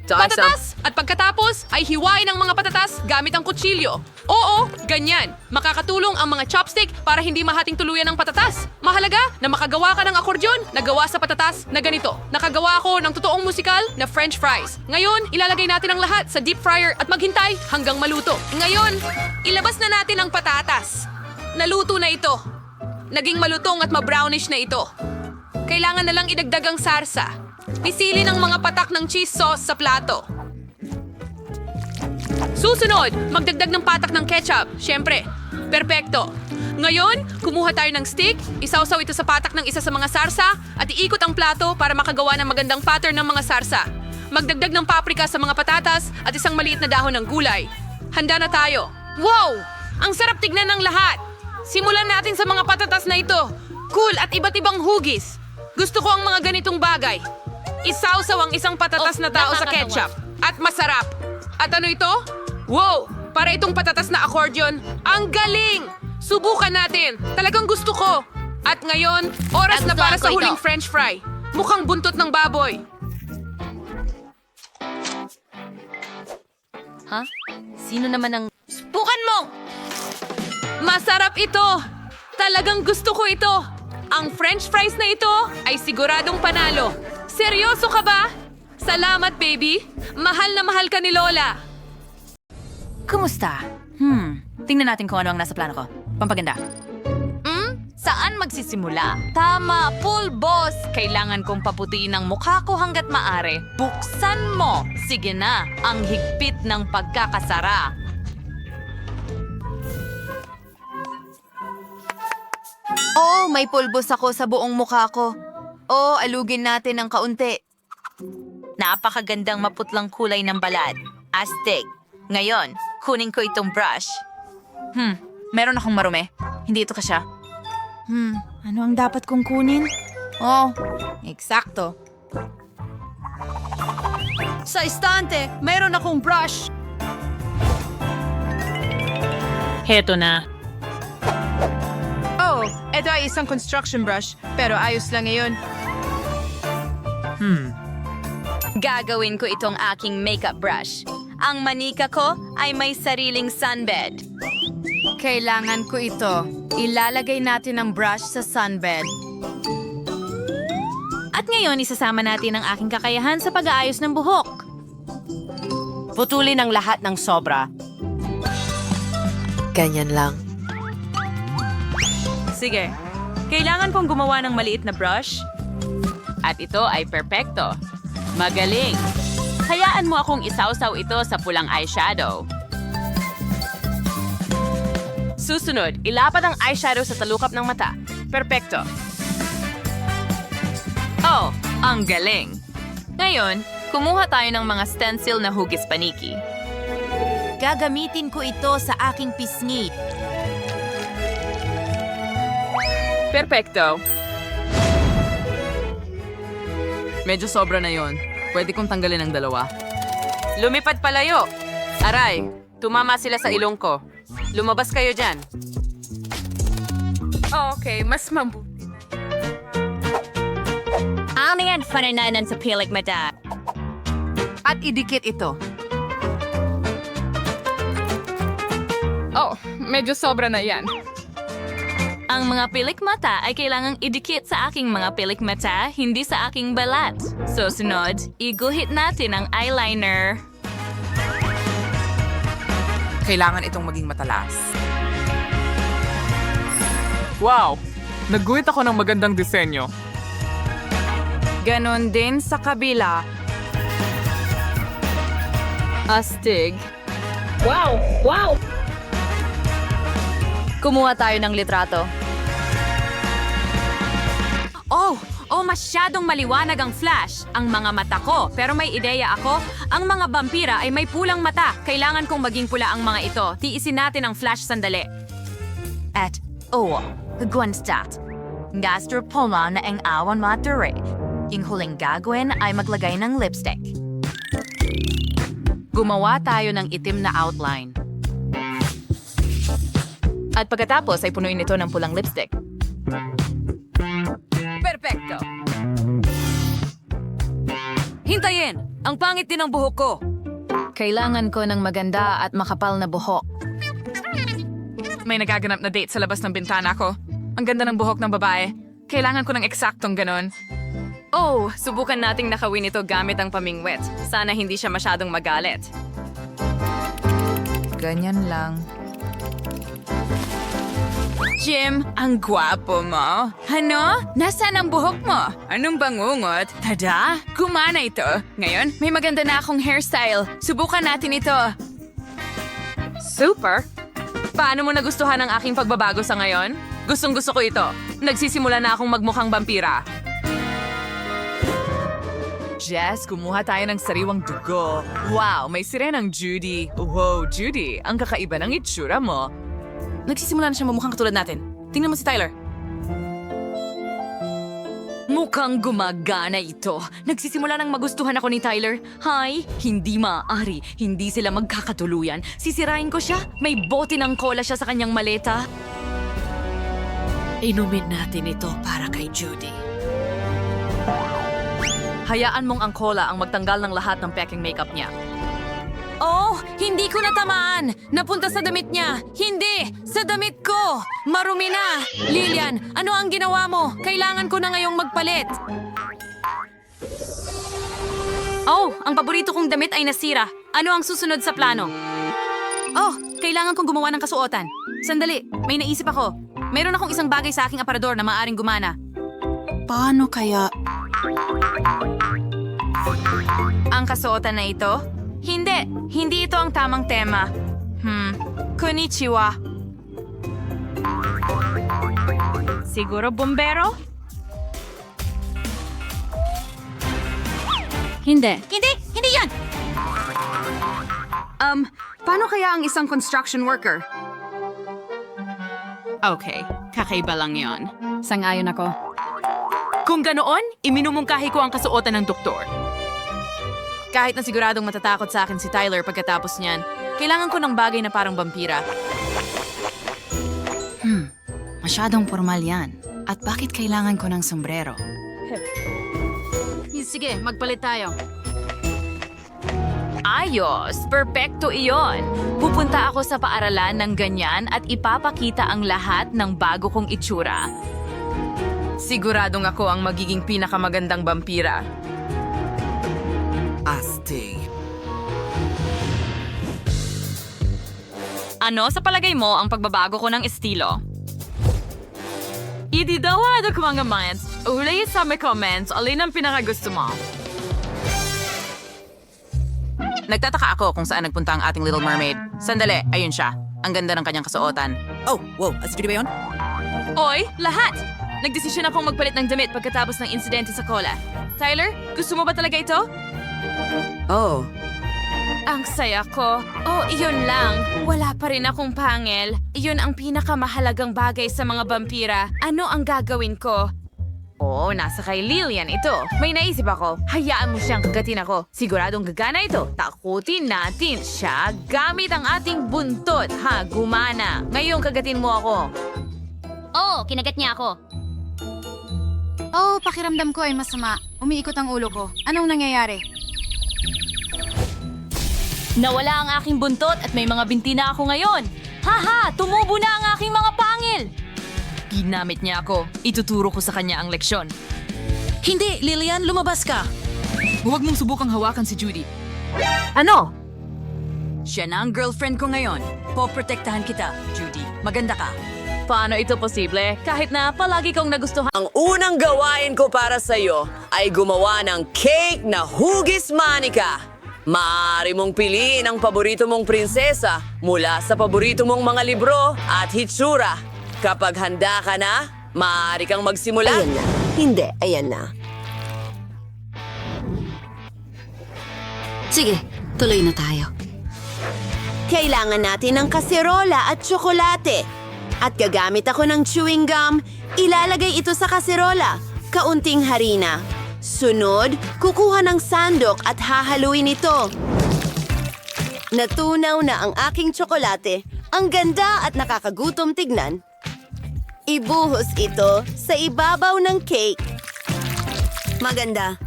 Patatas! At pagkatapos ay hiwain ang mga patatas gamit ang kutsilyo. Oo, ganyan. Makakatulong ang mga chopstick para hindi mahating tuluyan ng patatas. Mahalaga na makagawa ka ng akordyon na gawa sa patatas na ganito. Nakagawa ako ng totoong musikal na french fries. Ngayon, ilalagay natin ang lahat sa deep fryer at maghintay hanggang maluto. Ngayon, ilabas na natin ang patatas. Naluto na ito. Naging malutong at ma-brownish na ito. Kailangan na lang idagdag ang sarsa. Pisili ng mga patak ng cheese sauce sa plato. Susunod, magdagdag ng patak ng ketchup. Siyempre, perpekto. Ngayon, kumuha tayo ng stick, isawsaw ito sa patak ng isa sa mga sarsa, at iikot ang plato para makagawa ng magandang pattern ng mga sarsa. Magdagdag ng paprika sa mga patatas at isang maliit na dahon ng gulay. Handa na tayo. Wow! Ang sarap tignan ng lahat. Simulan natin sa mga patatas na ito. Cool at iba't ibang hugis. Gusto ko ang mga ganitong bagay. Isawsaw ang isang patatas na tao sa ketchup. At masarap. At ano ito? Wow! Para itong patatas na accordion. Ang galing! Subukan natin. Talagang gusto ko. At ngayon, oras na para sa huling french fry. Mukhang buntot ng baboy. Sino naman ang... Subukan mo! Masarap ito! Talagang gusto ko ito! Ang french fries na ito ay siguradong panalo. Seryoso ka ba? Salamat, baby. Mahal na mahal ka ni Lola. Kumusta? Tingnan natin kung ano ang nasa plano ko. Pampaganda. Saan magsisimula? Tama, full boss. Kailangan kong paputiin ang mukha ko hanggat maaari. Buksan mo. Sige na, ang higpit ng pagkakasara. Oh, may pulbos ako sa buong mukha ko. Oh, alugin natin ng kaunti. Napakagandang maputlang kulay ng balat. Astig. Ngayon, Kunin ko itong brush. Meron akong marumi. Hindi ito kasya. Ano ang dapat kong kunin? Oh, eksakto. Sa istante, mayroon akong brush. Heto na. Oh, ito ay isang construction brush, pero ayos lang ngayon. Gagawin ko itong aking makeup brush. Ang manika ko ay may sariling sunbed. Kailangan ko ito. Ilalagay natin ang brush sa sunbed. At ngayon, isasama natin ang aking kakayahan sa pag-aayos ng buhok. Putulin ang lahat ng sobra. Ganyan lang. Sige. Kailangan kong gumawa ng maliit na brush. At ito ay perpekto. Magaling. Hayaan mo akong isawsaw ito sa pulang eyeshadow. Susunod, ilapat ang eyeshadow sa talukap ng mata. Perpekto. Oh, ang galing. Ngayon, kumuha tayo ng mga stencil na hugis paniki. Gagamitin ko ito sa aking pisngi. Perpekto. Medyo sobra na yon. Pwede kong tanggalin ang dalawa. Lumipad palayo. Aray, tumama sila sa ilong ko. Lumabas kayo dyan. Okay, mas mabuti. Ano yan panananan sa pilik mata? At idikit ito. Oh, medyo sobra na yan. Ang mga pilik mata ay kailangang idikit sa aking mga pilik mata, hindi sa aking balat. Susunod, iguhit natin ang eyeliner. Kailangan itong maging matalas. Wow! Nagguhit ako ng magandang disenyo. Ganon din sa kabila. Astig. Kumuha tayo ng litrato. Oh, masyadong maliwanag ang flash. Ang mga mata ko, pero may ideya ako. Ang mga vampira ay may pulang mata. Kailangan kong maging pula ang mga ito. Tiisin natin ang flash sandali. At, Gwenstadt. Gastropoma na ang awan mature. Yung huling gagawin ay maglagay ng lipstick. Gumawa tayo ng itim na outline. At pagkatapos ay punuin ito ng pulang lipstick. Perfecto. Hintayin! Ang pangit din ng buhok ko. Kailangan ko ng maganda at makapal na buhok. May nagaganap na date sa labas ng bintana ko. Ang ganda ng buhok ng babae. Kailangan ko ng eksaktong ganon. Oh, subukan nating nakawin ito gamit ang pamingwit. Sana hindi siya masyadong magalit. Ganyan lang. Jim, ang gwapo mo. Ano? Nasaan ang buhok mo? Anong bangungot? Tada! Gumana ito. Ngayon, may maganda na akong hairstyle. Subukan natin ito. Super! Paano mo nagustuhan ang aking pagbabago sa ngayon? Gustong-gusto ko ito. Nagsisimula na akong magmukhang vampira. Jess, kumuha tayo ng sariwang dugo. Wow, may sirenang Judy. Wow, Judy, ang kakaiba ng itsura mo. Nagsisimula na siya mamukhang katulad natin. Tingnan mo si Tyler. Mukhang gumagana ito. Nagsisimula nang magustuhan ako ni Tyler. Hay, hindi maaari. Hindi sila magkakatuluyan. Sisirain ko siya. May bote ng cola siya sa kanyang maleta. Inumin natin ito para kay Judy. Hayaan mong ang cola ang magtanggal ng lahat ng peking makeup niya. Oh, hindi ko natamaan! Napunta sa damit niya! Hindi! Sa damit ko! Marumi na! Lilian, ano ang ginawa mo? Kailangan ko na ngayong magpalit. Oh, ang paborito kong damit ay nasira. Ano ang susunod sa plano? Oh, kailangan kong gumawa ng kasuotan. Sandali, may naisip ako. Meron akong isang bagay sa aking aparador na maaaring gumana. Paano kaya? Ang kasuotan na ito? Hindi. Hindi ito ang tamang tema. Konnichiwa. Siguro bombero? Hindi. Hindi yan! Paano kaya ang isang construction worker? Okay, kakaiba lang yon. Sangayon ako. Kung ganoon, iminumungkahi ko ang kasuotan ng doktor. Kahit na siguradong matatakot sa akin si Tyler pagkatapos niyan, kailangan ko ng bagay na parang vampira. Masyadong formal yan. At bakit kailangan ko ng sombrero? Sige, magpalit tayo. Ayos! Perpekto iyon! Pupunta ako sa paaralan ng ganyan at ipapakita ang lahat ng bago kong itsura. Siguradong ako ang magiging pinakamagandang vampira. Astig. Ano sa palagay mo ang pagbabago ko ng estilo? Ididawad ako mga minds. Uli sa may comments, alin ang pinakagusto mo? Nagtataka ako kung saan nagpunta ang ating Little Mermaid. Sandali, ayun siya. Ang ganda ng kanyang kasuotan. Oh, wow. Astig ba yun? Oy, lahat! Nagdesisyon akong magpalit ng damit pagkatapos ng insidente sa cola. Tyler, gusto mo ba talaga ito? Oh. Ang saya ko. Oh, iyon lang. Wala pa rin akong pangil. Iyon ang pinakamahalagang bagay sa mga vampira. Ano ang gagawin ko? Oh, nasa kay Lillian ito. May naisip ako. Hayaan mo siyang kagatin ako. Siguradong gagana ito. Takutin natin siya gamit ang ating buntot. Ha, gumana. Ngayon kagatin mo ako. Oh, kinagat niya ako. Oh, pakiramdam ko ay masama. Umiikot ang ulo ko. Anong nangyayari? Nawala ang aking buntot at may mga binti na ako ngayon. Haha, tumubo na ang aking mga pangil. Ginamit niya ako. Ituturo ko sa kanya ang leksyon. Hindi, Lillian, lumabas ka. Huwag mong subukang hawakan si Judy. Ano? Siya na ang girlfriend ko ngayon. Poprotektahan kita, Judy. Maganda ka. Paano ito posible? Kahit na palagi kong nagustuhan. Ang unang gawain ko para sa'yo ay gumawa ng cake na hugis manika. Maaari mong piliin ang paborito mong prinsesa mula sa paborito mong mga libro at hitsura. Kapag handa ka na, maaari kang magsimula. Ayan na. Hindi, ayan na. Sige, tuloy na tayo. Kailangan natin ng kaserola at tsokolate. At gagamit ako ng chewing gum, ilalagay ito sa kaserola. Kaunting harina. Sunod, kukuha ng sandok at hahaluin ito. Natunaw na ang aking tsokolate. Ang ganda at nakakagutom tignan. Ibuhos ito sa ibabaw ng cake. Maganda.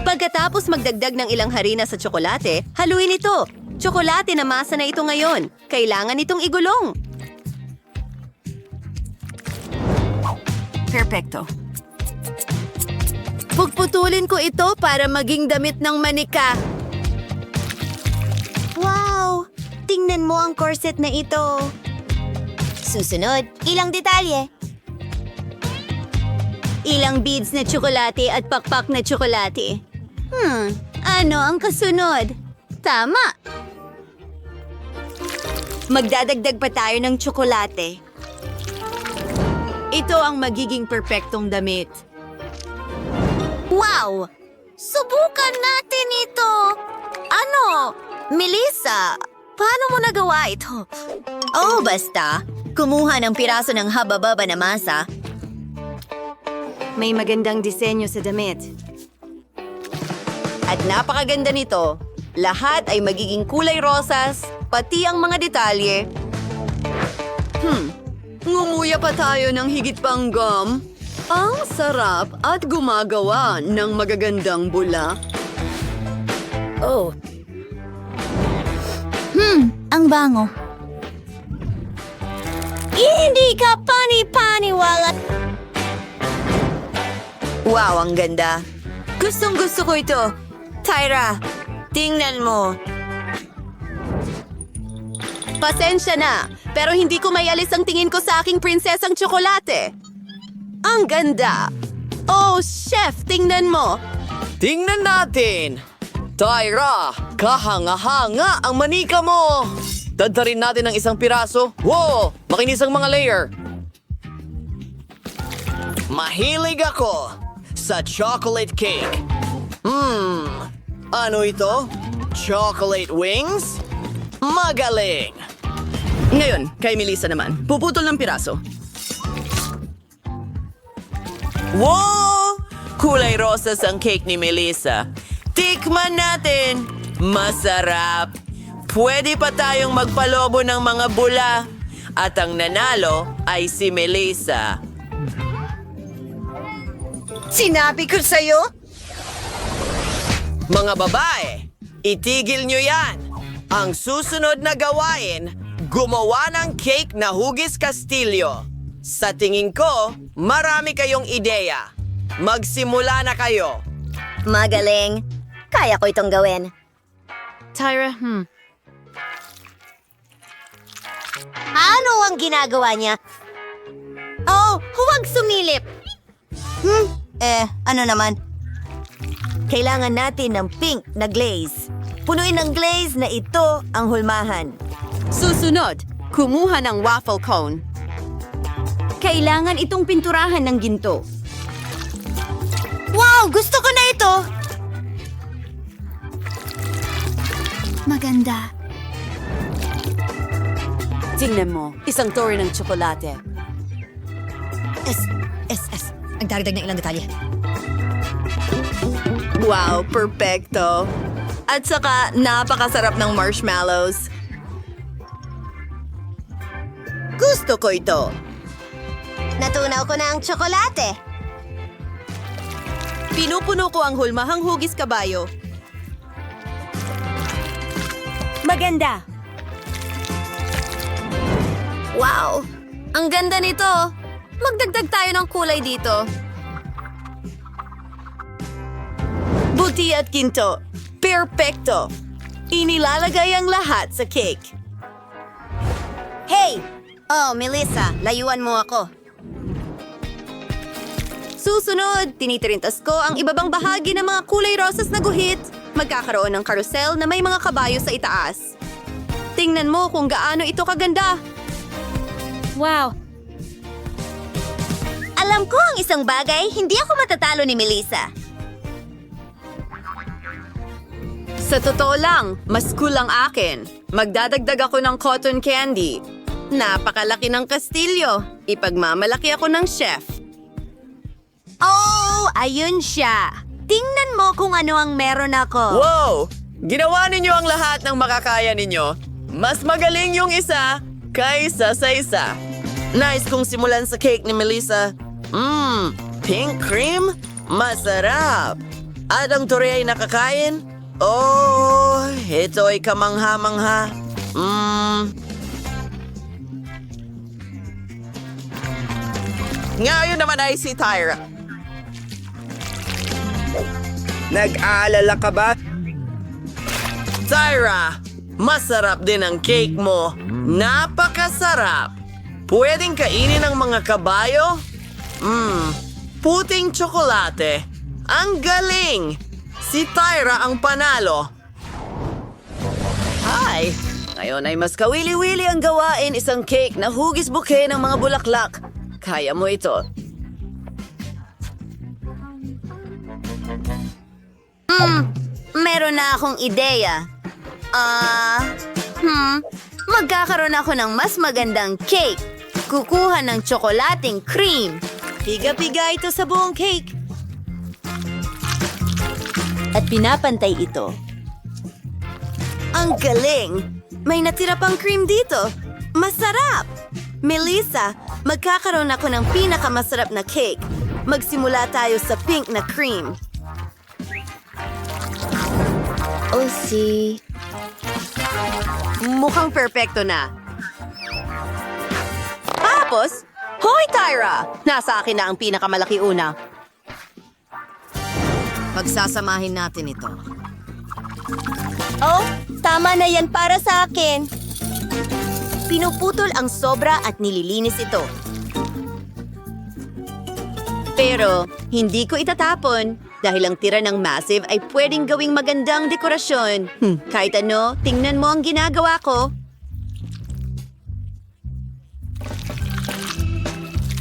Pagkatapos magdagdag ng ilang harina sa tsokolate, haluin ito. Tsokolate na masa na ito ngayon. Kailangan itong igulong. Perfecto. Pugputulin ko ito para maging damit ng manika. Wow! Tingnan mo ang corset na ito. Susunod, ilang detalye. Ilang beads na tsokolate at pakpak na tsokolate. Ano ang kasunod? Tama! Magdadagdag pa tayo ng tsokolate. Ito ang magiging perpektong damit. Wow! Subukan natin ito! Ano? Melissa, paano mo nagawa ito? Oh, basta. Kumuha ng piraso ng haba-baba na masa. May magandang disenyo sa damit. At napakaganda nito. Lahat ay magiging kulay rosas, pati ang mga detalye. Ngumuya pa tayo ng higit pang gum. Ang sarap at gumagawa ng magagandang bula. Oh. Ang bango. Hindi ka pani-paniwala. Wow, ang ganda. Gustong-gusto ko ito. Tyra, tingnan mo. Pasensya na, pero hindi ko maialis ang tingin ko sa aking prinsesang tsokolate. Ang ganda! Oh, chef, tingnan mo! Tingnan natin! Tyra, kahanga-hanga ang manika mo! Dadtarin natin ng isang piraso. Wow! Makinis ang mga layer. Mahilig ako sa chocolate cake. Ano ito? Chocolate wings? Magaling! Ngayon, kay Melissa naman. Puputol ng piraso. Wow! Kulay rosas ang cake ni Melissa. Tikman natin! Masarap! Pwede pa tayong magpalobo ng mga bula. At ang nanalo ay si Melissa. Sinabi ko sa'yo? Mga babae, itigil nyo yan! Ang susunod na gawain, gumawa ng cake na hugis kastilyo. Sa tingin ko, marami kayong ideya. Magsimula na kayo. Magaling. Kaya ko itong gawin. Tyra, Ano ang ginagawa niya? Oh, huwag sumilip! Ano naman? Kailangan natin ng pink na glaze. Punuin ng glaze na ito ang hulmahan. Susunod, kumuha ng waffle cone. Kailangan itong pinturahan ng ginto. Wow! Gusto ko na ito! Maganda. Tingnan mo, isang tore ng tsokolate. Ang dagdag ng ilang detalye. Wow, perfecto. At saka, napakasarap ng marshmallows. Gusto ko ito. Natunaw ko na ang tsokolate. Pinupuno ko ang hulmahang hugis kabayo. Maganda. Wow! Ang ganda nito. Magdagdag tayo ng kulay dito. Buti at ginto. Perfecto. Inilalagay ang lahat sa cake. Hey! Oh, Melissa, layuan mo ako. Susunod, tinitirintas ko ang ibabang bahagi ng mga kulay rosas na guhit. Magkakaroon ng karusel na may mga kabayo sa itaas. Tingnan mo kung gaano ito kaganda. Wow! Alam ko ang isang bagay, hindi ako matatalo ni Melissa. Sa totoo lang, mas cool ang akin. Magdadagdag ako ng cotton candy. Napakalaki ng kastilyo. Ipagmamalaki ako ng chef. Oh, ayun siya. Tingnan mo kung ano ang meron ako. Wow! Ginawa ninyo ang lahat ng makakaya ninyo. Mas magaling yung isa kaysa sa isa. Nice kong simulan sa cake ni Melissa. Pink cream? Masarap! At ang tore ay nakakain? Oh, ito ay kamangha-mangha. Ngayon naman ay si Tyra. Nag-aalala ka ba? Tyra, masarap din ang cake mo. Napakasarap. Pwedeng kainin ng mga kabayo? Puting tsokolate. Ang galing! Si Tyra ang panalo. Hi! Ngayon ay mas kawili-wili ang gawain, isang cake na hugis bouquet ng mga bulaklak. Kaya mo ito. Meron na akong ideya. Magkakaroon ako ng mas magandang cake. Kukuha ng tsokolating cream. Piga-piga ito sa buong cake. At pinapantay ito. Ang galing! May natira pang cream dito. Masarap! Melissa, magkakaroon ako ng pinakamasarap na cake. Magsimula tayo sa pink na cream. Mukhang perpekto na. Tapos, hoy Tyra! Nasa akin na ang pinakamalaki una. Pagsasamahin natin ito. Oh, tama na yan para sa akin. Pinuputol ang sobra at nililinis ito. Pero, hindi ko itatapon dahil ang tira ng massive ay pwedeng gawing magandang dekorasyon. Kahit ano, tingnan mo ang ginagawa ko.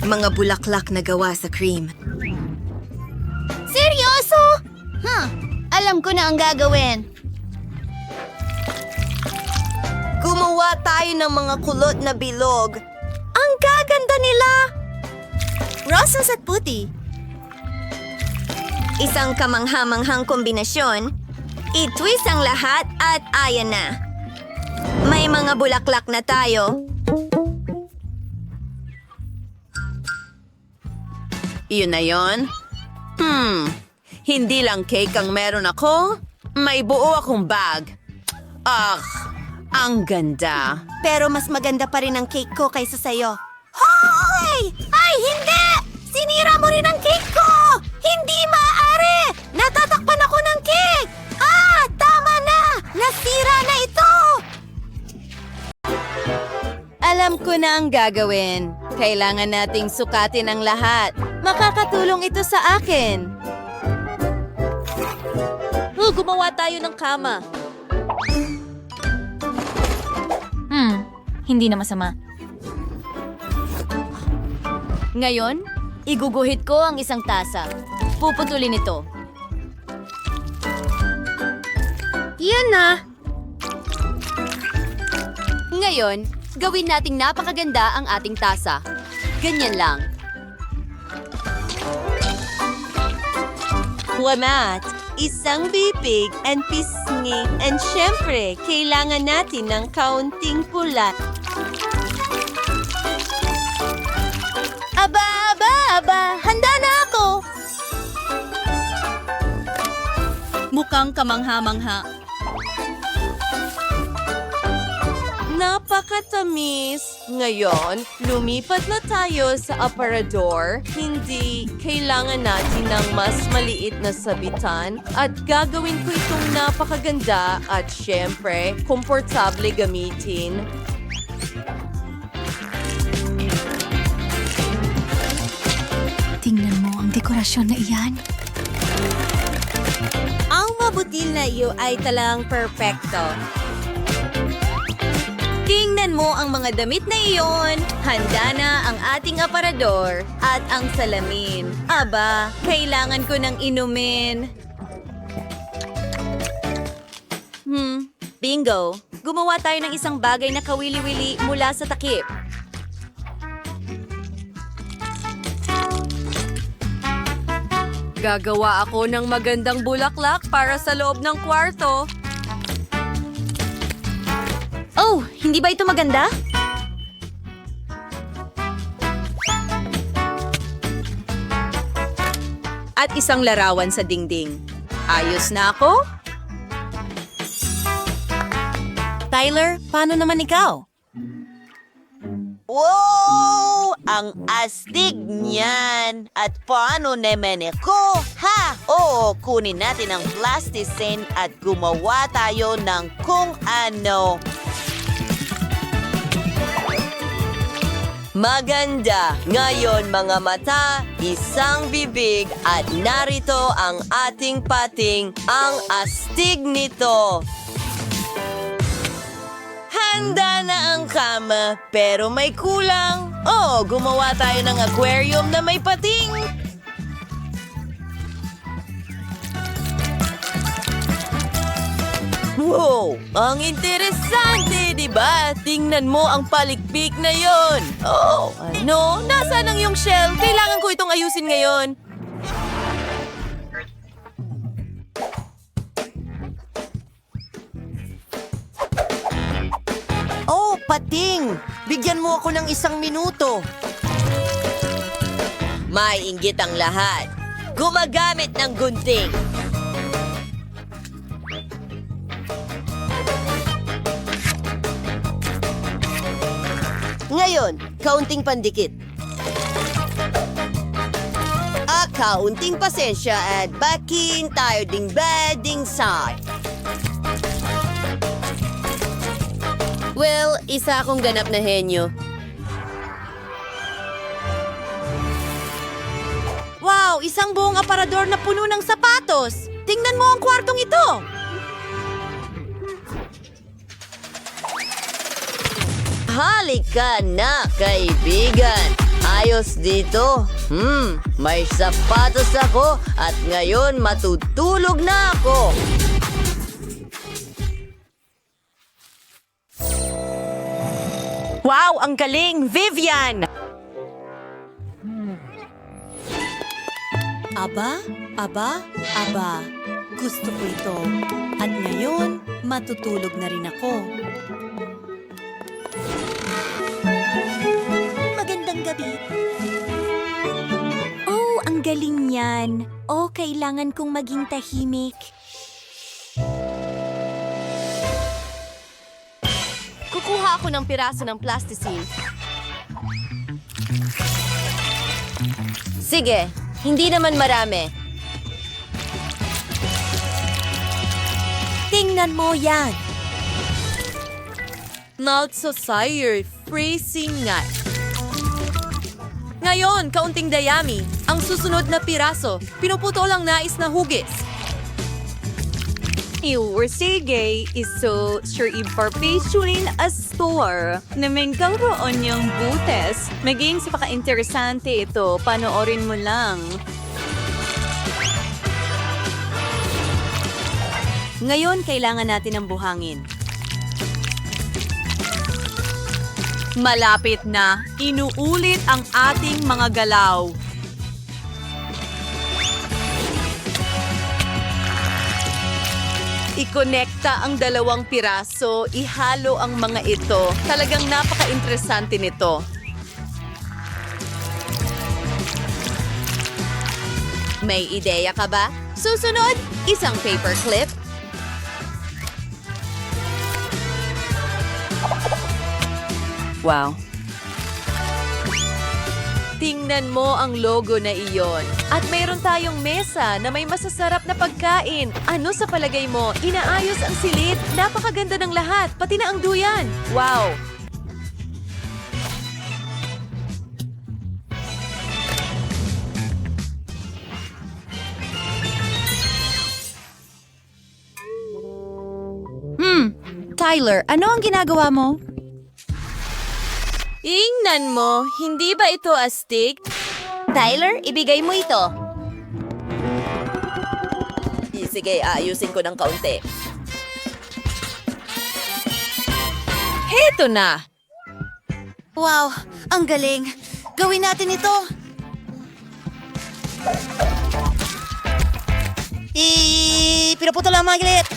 Mga bulaklak na gawa sa cream. Seryoso? Alam ko na ang gagawin. Gumawa tayo ng mga kulot na bilog. Ang gaganda nila! Rosas at puti. Isang kamanghamanghang kombinasyon. I-twist ang lahat at ayan na. May mga bulaklak na tayo. Iyon na yon. Hindi lang cake ang meron ako. May buo akong bag. Ang ganda. Pero mas maganda pa rin ang cake ko kaysa sa'yo. Hoy! Ay, hindi! Sinira mo rin ang cake ko! Hindi maaari! Natatakpan ako ng cake! Tama na! Nasira na ito! Alam ko na ang gagawin. Kailangan nating sukatin ang lahat. Makakatulong ito sa akin. Gumawa tayo ng kama. Hindi na masama. Ngayon, iguguhit ko ang isang tasa. Puputulin ito. Yan na! Ngayon, gawin nating napakaganda ang ating tasa. Ganyan lang. Wamat, isang bibig and pisngi. And syempre, kailangan natin ng kaunting pula. Aba! Handa na ako! Mukhang kamangha-mangha. Napakatamis. Ngayon, lumipat na tayo sa aparador. Hindi kailangan natin ng mas maliit na sabitan at gagawin ko itong napakaganda at syempre, komportable gamitin. Tingnan mo ang dekorasyon na iyan. Ang mabutil na iyo ay talang perpekto. Tingnan mo ang mga damit na iyon. Handa na ang ating aparador at ang salamin. Aba, kailangan ko ng inumin. Bingo! Gumawa tayo ng isang bagay na kawili-wili mula sa takip. Gagawa ako ng magandang bulaklak para sa loob ng kwarto. Oh, hindi ba ito maganda? At isang larawan sa dingding. Ayos na ako? Tyler, paano naman ikaw? Wow! Ang astig niyan! At paano naman ako? Oo, kunin natin ang plasticine at gumawa tayo ng kung ano. Maganda! Ngayon mga mata, isang bibig at narito ang ating pating, ang astig nito. Handa na ang kama, pero may kulang. Gumawa tayo ng aquarium na may pating. Wow! Ang interesante, di ba? Tingnan mo ang palikpik na yon. Ano? Nasaan ang iyong shell? Kailangan ko itong ayusin ngayon. Pating! Bigyan mo ako ng 1 minuto. May inggit ang lahat. Gumagamit ng gunting. Ngayon, kaunting pandikit. Kaunting pasensya at bakin tayo ding bading side. Well, isa akong ganap na henyo. Wow! Isang buong aparador na puno ng sapatos! Tingnan mo ang kwartong ito! Halika na, kaibigan! Ayos dito! May sapatos ako at ngayon matutulog na ako! Wow, ang galing! Vivian! Aba, aba, aba. Gusto ko ito. At ngayon, matutulog na rin ako. Magandang gabi. Oh, ang galing niyan. Oh, kailangan kong maging tahimik. Kukuha ako ng piraso ng plasticine. Sige, hindi naman marami. Tingnan mo yan. Malt so sire, freezing nga. Ngayon, kaunting dayami. Ang susunod na piraso, pinuputo lang nais na hugis. Sige, iso sure information as store na may karoon niyang butes. Maging sipaka-interesante ito, panoorin mo lang. Ngayon, kailangan natin ng buhangin. Malapit na, inuulit ang ating mga galaw. Ikonekta ang dalawang piraso, ihalo ang mga ito. Talagang napaka-interesante nito. May ideya ka ba? Susunod, isang paperclip. Wow. Tingnan mo ang logo na iyon. At mayroon tayong mesa na may masasarap na pagkain. Ano sa palagay mo? Inaayos ang silid. Napakaganda ng lahat, pati na ang duyan. Wow! Tyler, ano ang ginagawa mo? Ingnan mo, hindi ba ito astig? Tyler, ibigay mo ito. Sige, ayusin ko ng kaunti. Heto na! Wow, ang galing. Gawin natin ito. Pinaputo lang mga gilit.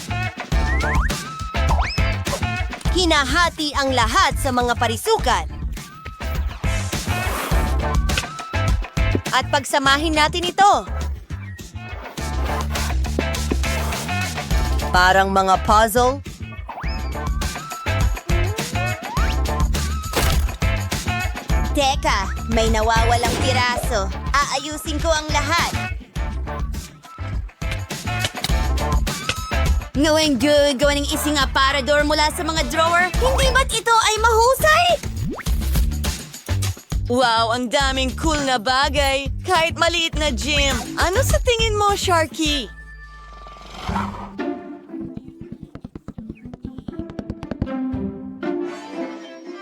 Hinahati ang lahat sa mga parisukat. At pagsamahin natin ito. Parang mga puzzle. Teka, may nawawalang piraso. Aayusin ko ang lahat. Ngawing good, gawa ng isang aparador mula sa mga drawer. Hindi ba't ito ay mahusay? Wow, ang daming cool na bagay. Kahit maliit na gym. Ano sa tingin mo, Sharky?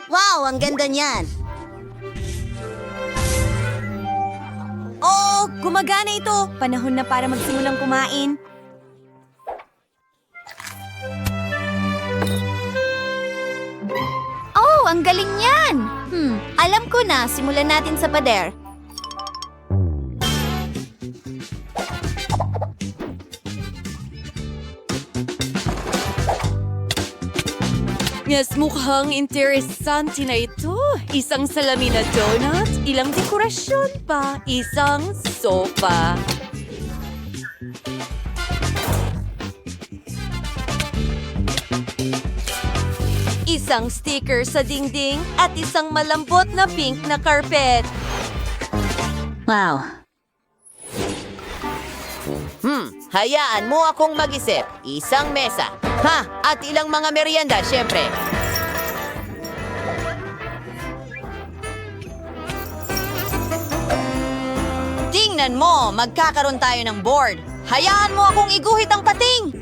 Wow, ang ganda niyan. Oh, gumagana ito. Panahon na para magsimulang kumain. Oh, ang galing niyan. Alam ko na, simulan natin sa pader. Yes, mukhang interesante na ito. Isang salamin na donut, ilang dekorasyon pa, isang sofa. Isang sticker sa dingding at isang malambot na pink na carpet. Wow. Hayaan mo akong mag-isip. Isang mesa. At ilang mga merienda, syempre. Tingnan mo, magkakaroon tayo ng board. Hayaan mo akong iguhit ang pating.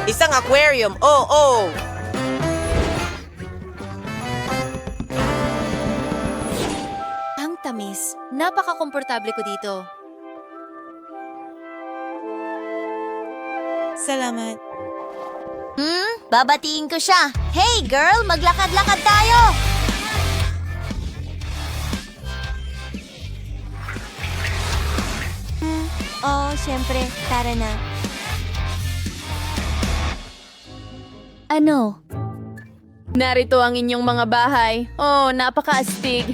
Isang aquarium, oh. Ang tamis. Napaka-komportable ko dito. Salamat. Babatiin ko siya. Hey girl, maglakad-lakad tayo! Siyempre, tara na. Ano? Narito ang inyong mga bahay. Oh, napakaastig.